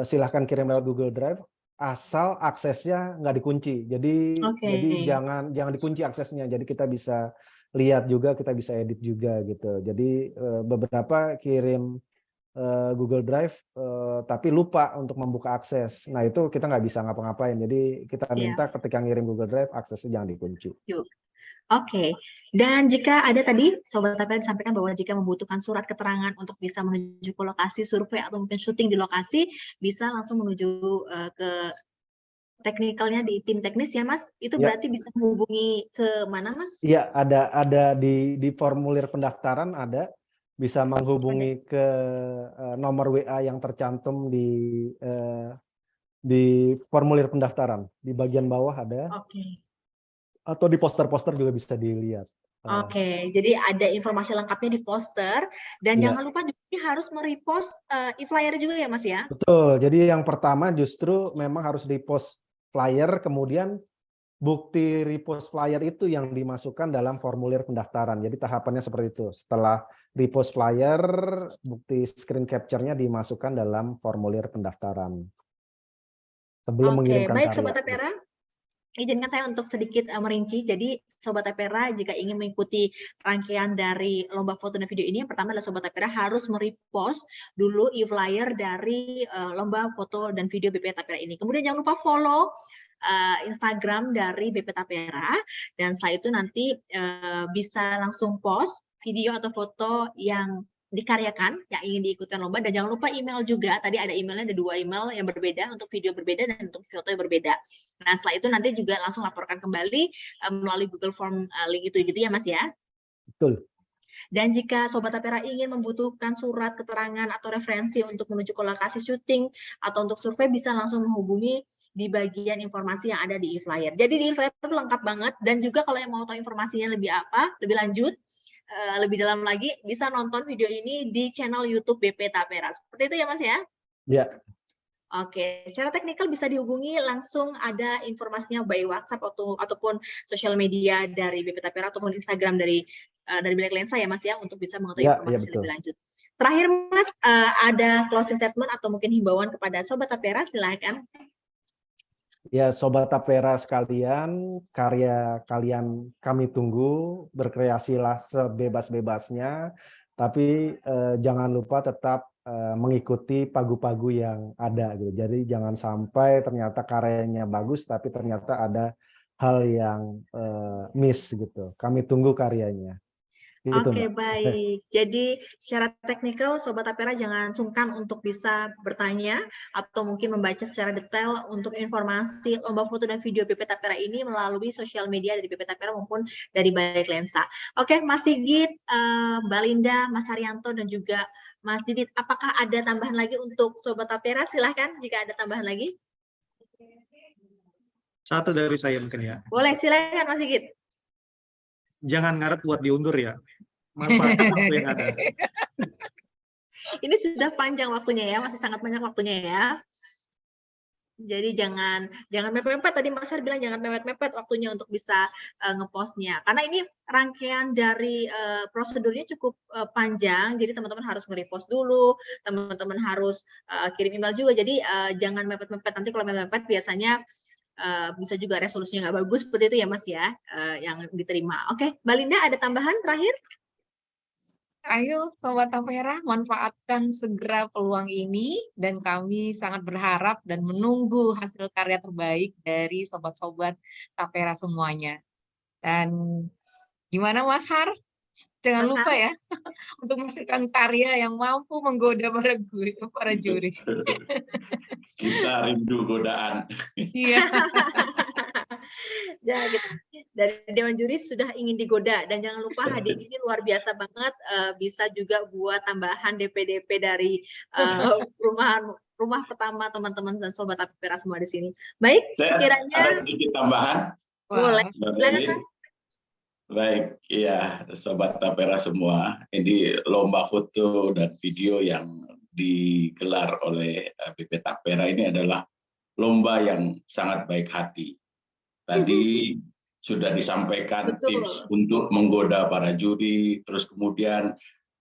Speaker 5: silahkan kirim lewat Google Drive, asal aksesnya nggak dikunci. Jadi jangan dikunci aksesnya. Jadi kita bisa lihat juga, kita bisa edit juga gitu. Jadi beberapa kirim Google Drive tapi lupa untuk membuka akses. Nah, itu kita nggak bisa ngapa-ngapain. Jadi kita minta ketika ngirim Google Drive, aksesnya jangan dikunci.
Speaker 1: Dan jika ada tadi Sobat Tapera disampaikan bahwa jika membutuhkan surat keterangan untuk bisa menuju ke lokasi survei atau mungkin syuting di lokasi, bisa langsung menuju ke teknikalnya di tim teknis ya Mas. Itu berarti bisa menghubungi ke mana Mas?
Speaker 5: Iya, ada di formulir pendaftaran ada. Bisa menghubungi ke nomor WA yang tercantum di formulir pendaftaran. Di bagian bawah ada. Atau di poster-poster juga bisa dilihat.
Speaker 1: Jadi ada informasi lengkapnya di poster. Dan jangan lupa juga harus merepost e-flyer juga ya Mas ya?
Speaker 5: Betul, jadi yang pertama justru memang harus repost flyer, kemudian bukti repost flyer itu yang dimasukkan dalam formulir pendaftaran. Jadi tahapannya seperti itu. Setelah repost flyer, bukti screen capture-nya dimasukkan dalam formulir pendaftaran. sebelum mengirimkan
Speaker 1: baik
Speaker 5: karya.
Speaker 1: Sobat Tapera. Izinkan saya untuk sedikit merinci. Jadi Sobat Tapera jika ingin mengikuti rangkaian dari lomba foto dan video ini, yang pertama adalah Sobat Tapera harus merepost dulu e-flyer dari lomba foto dan video BP Tapera ini. Kemudian jangan lupa follow Instagram dari BP Tapera, dan setelah itu nanti bisa langsung post video atau foto yang dikaryakan yang ingin diikutkan lomba, dan jangan lupa email juga. Tadi ada emailnya, ada 2 email yang berbeda untuk video berbeda dan untuk foto yang berbeda. Nah setelah itu nanti juga langsung laporkan kembali melalui Google Form link itu, gitu ya Mas ya.
Speaker 5: Betul.
Speaker 1: Dan jika Sobat Tapera ingin membutuhkan surat keterangan atau referensi untuk menuju ke lokasi syuting atau untuk survei, bisa langsung menghubungi di bagian informasi yang ada di e-flyer. Jadi di e-flyer itu lengkap banget, dan juga kalau yang mau tahu informasinya lebih lanjut, lebih dalam lagi, bisa nonton video ini di channel YouTube BP Tapera. Seperti itu ya Mas ya?
Speaker 5: Ya.
Speaker 1: Oke, secara teknikal bisa dihubungi langsung, ada informasinya by WhatsApp ataupun sosial media dari BP Tapera ataupun Instagram dari Bilik Lensa ya Mas ya, untuk bisa mengetahui informasi lebih lanjut. Terakhir Mas, ada closing statement atau mungkin himbauan kepada Sobat Tapera, silakan.
Speaker 5: Ya, Sobat Tapera sekalian, karya kalian kami tunggu, berkreasilah sebebas-bebasnya, tapi jangan lupa tetap mengikuti pagu-pagu yang ada gitu. Jadi jangan sampai ternyata karyanya bagus tapi ternyata ada hal yang miss gitu. Kami tunggu karyanya.
Speaker 1: Oke, baik. Jadi secara teknikal Sobat Tapera jangan sungkan untuk bisa bertanya atau mungkin membaca secara detail untuk informasi lomba foto dan video BP Tapera ini melalui sosial media dari BP Tapera maupun dari Bilik Lensa. Oke, Mas Sigit, Mbak Linda, Mas Haryanto, dan juga Mas Didit, apakah ada tambahan lagi untuk Sobat Tapera? Silahkan jika ada tambahan lagi.
Speaker 3: Satu dari saya mungkin ya.
Speaker 1: Boleh, silahkan Mas Sigit.
Speaker 3: Jangan ngarep buat diundur ya. Manfaatkan waktu yang ada.
Speaker 1: Ini sudah panjang waktunya ya, masih sangat banyak waktunya ya. Jadi jangan mepet-mepet, tadi Mas Har bilang jangan mepet-mepet waktunya untuk bisa ngepostnya. Karena ini rangkaian dari prosedurnya cukup panjang, jadi teman-teman harus nge-repost dulu, teman-teman harus kirim email juga. Jadi jangan mepet-mepet, nanti kalau mepet biasanya bisa juga resolusinya nggak bagus, seperti itu ya Mas ya, yang diterima. Oke, Mbak Linda ada tambahan terakhir?
Speaker 2: Ayo Sobat Tapera, manfaatkan segera peluang ini, dan kami sangat berharap dan menunggu hasil karya terbaik dari sobat-sobat Tapera semuanya. Dan gimana Mas Har? Jangan lupa ya untuk menghasilkan karya yang mampu menggoda para juri.
Speaker 4: Kita rindu godaan.
Speaker 2: Iya.
Speaker 1: Ya, gitu. Dari Dewan Juri sudah ingin digoda, dan jangan lupa hadiah ini luar biasa banget, bisa juga buat tambahan DP-DP dari rumah pertama teman-teman dan Sobat Tapera semua di sini. Baik, sekiranya
Speaker 4: ada sedikit tambahan.
Speaker 1: Boleh. Silakan Mas.
Speaker 4: Baik, iya Sobat Tapera semua, ini lomba foto dan video yang digelar oleh BP Tapera ini adalah lomba yang sangat baik hati. Tadi sudah disampaikan tips untuk menggoda para juri, terus kemudian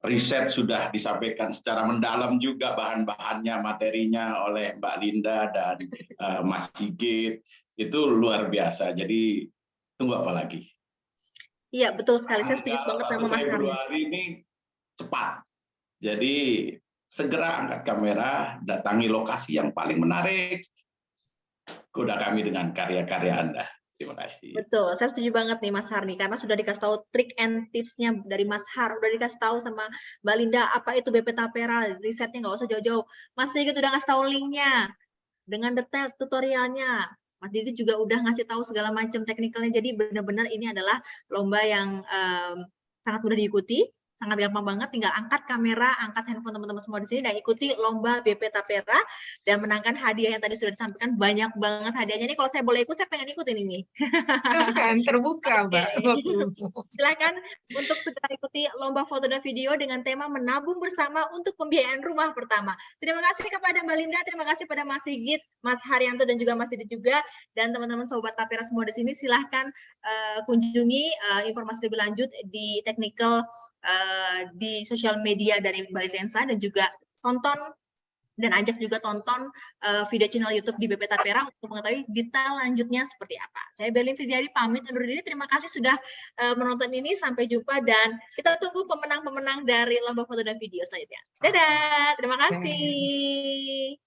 Speaker 4: riset sudah disampaikan secara mendalam juga bahan-bahannya, materinya oleh Mbak Linda dan Mas Sigit, itu luar biasa. Jadi tunggu apa lagi?
Speaker 1: Iya, betul sekali. Saya setuju banget sama Mas Har.
Speaker 4: Februari ini cepat. Jadi segera angkat kamera, datangi lokasi yang paling menarik, goda kami dengan karya-karya Anda. Terima kasih.
Speaker 1: Betul, saya setuju banget nih Mas Har nih, karena sudah dikasih tahu trik and tipsnya dari Mas Har, udah dikasih tahu sama Mbak Linda apa itu BP Tapera, risetnya nggak usah jauh-jauh. Mas Sigit udah ngasih tahu linknya dengan detail tutorialnya. Mas Didi juga udah ngasih tahu segala macam teknikalnya. Jadi benar-benar ini adalah lomba yang sangat mudah diikuti, sangat gampang banget. Tinggal angkat kamera, angkat handphone teman-teman semua di sini dan ikuti lomba BP Tapera dan menangkan hadiah yang tadi sudah disampaikan. Banyak banget hadiahnya. Ini kalau saya boleh ikut, saya pengen ikutin ini.
Speaker 2: Silahkan, terbuka Mbak.
Speaker 1: Silakan untuk segera ikuti lomba foto dan video dengan tema menabung bersama untuk pembiayaan rumah pertama. Terima kasih kepada Mbak Linda, terima kasih pada Mas Sigit, Mas Haryanto, dan juga Mas Didi juga, dan teman-teman Sobat Tapera semua di sini. Silahkan kunjungi informasi lebih lanjut di technical di sosial media dari Bilik Lensa, dan juga tonton Dan ajak juga tonton video channel YouTube di BP Tapera untuk mengetahui detail lanjutnya seperti apa. Saya Berlin Fridiari pamit undur diri. Terima kasih sudah menonton ini. Sampai jumpa dan kita tunggu pemenang-pemenang dari lomba foto dan video selanjutnya. Dadah, terima kasih.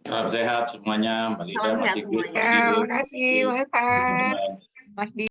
Speaker 4: Salam sehat semuanya, Mbak Lida,
Speaker 1: Salam
Speaker 4: Mas
Speaker 1: sehat
Speaker 4: Sigit,
Speaker 1: semuanya.
Speaker 4: Mas Didi.
Speaker 2: Terima kasih Mas Har, Mas Didi.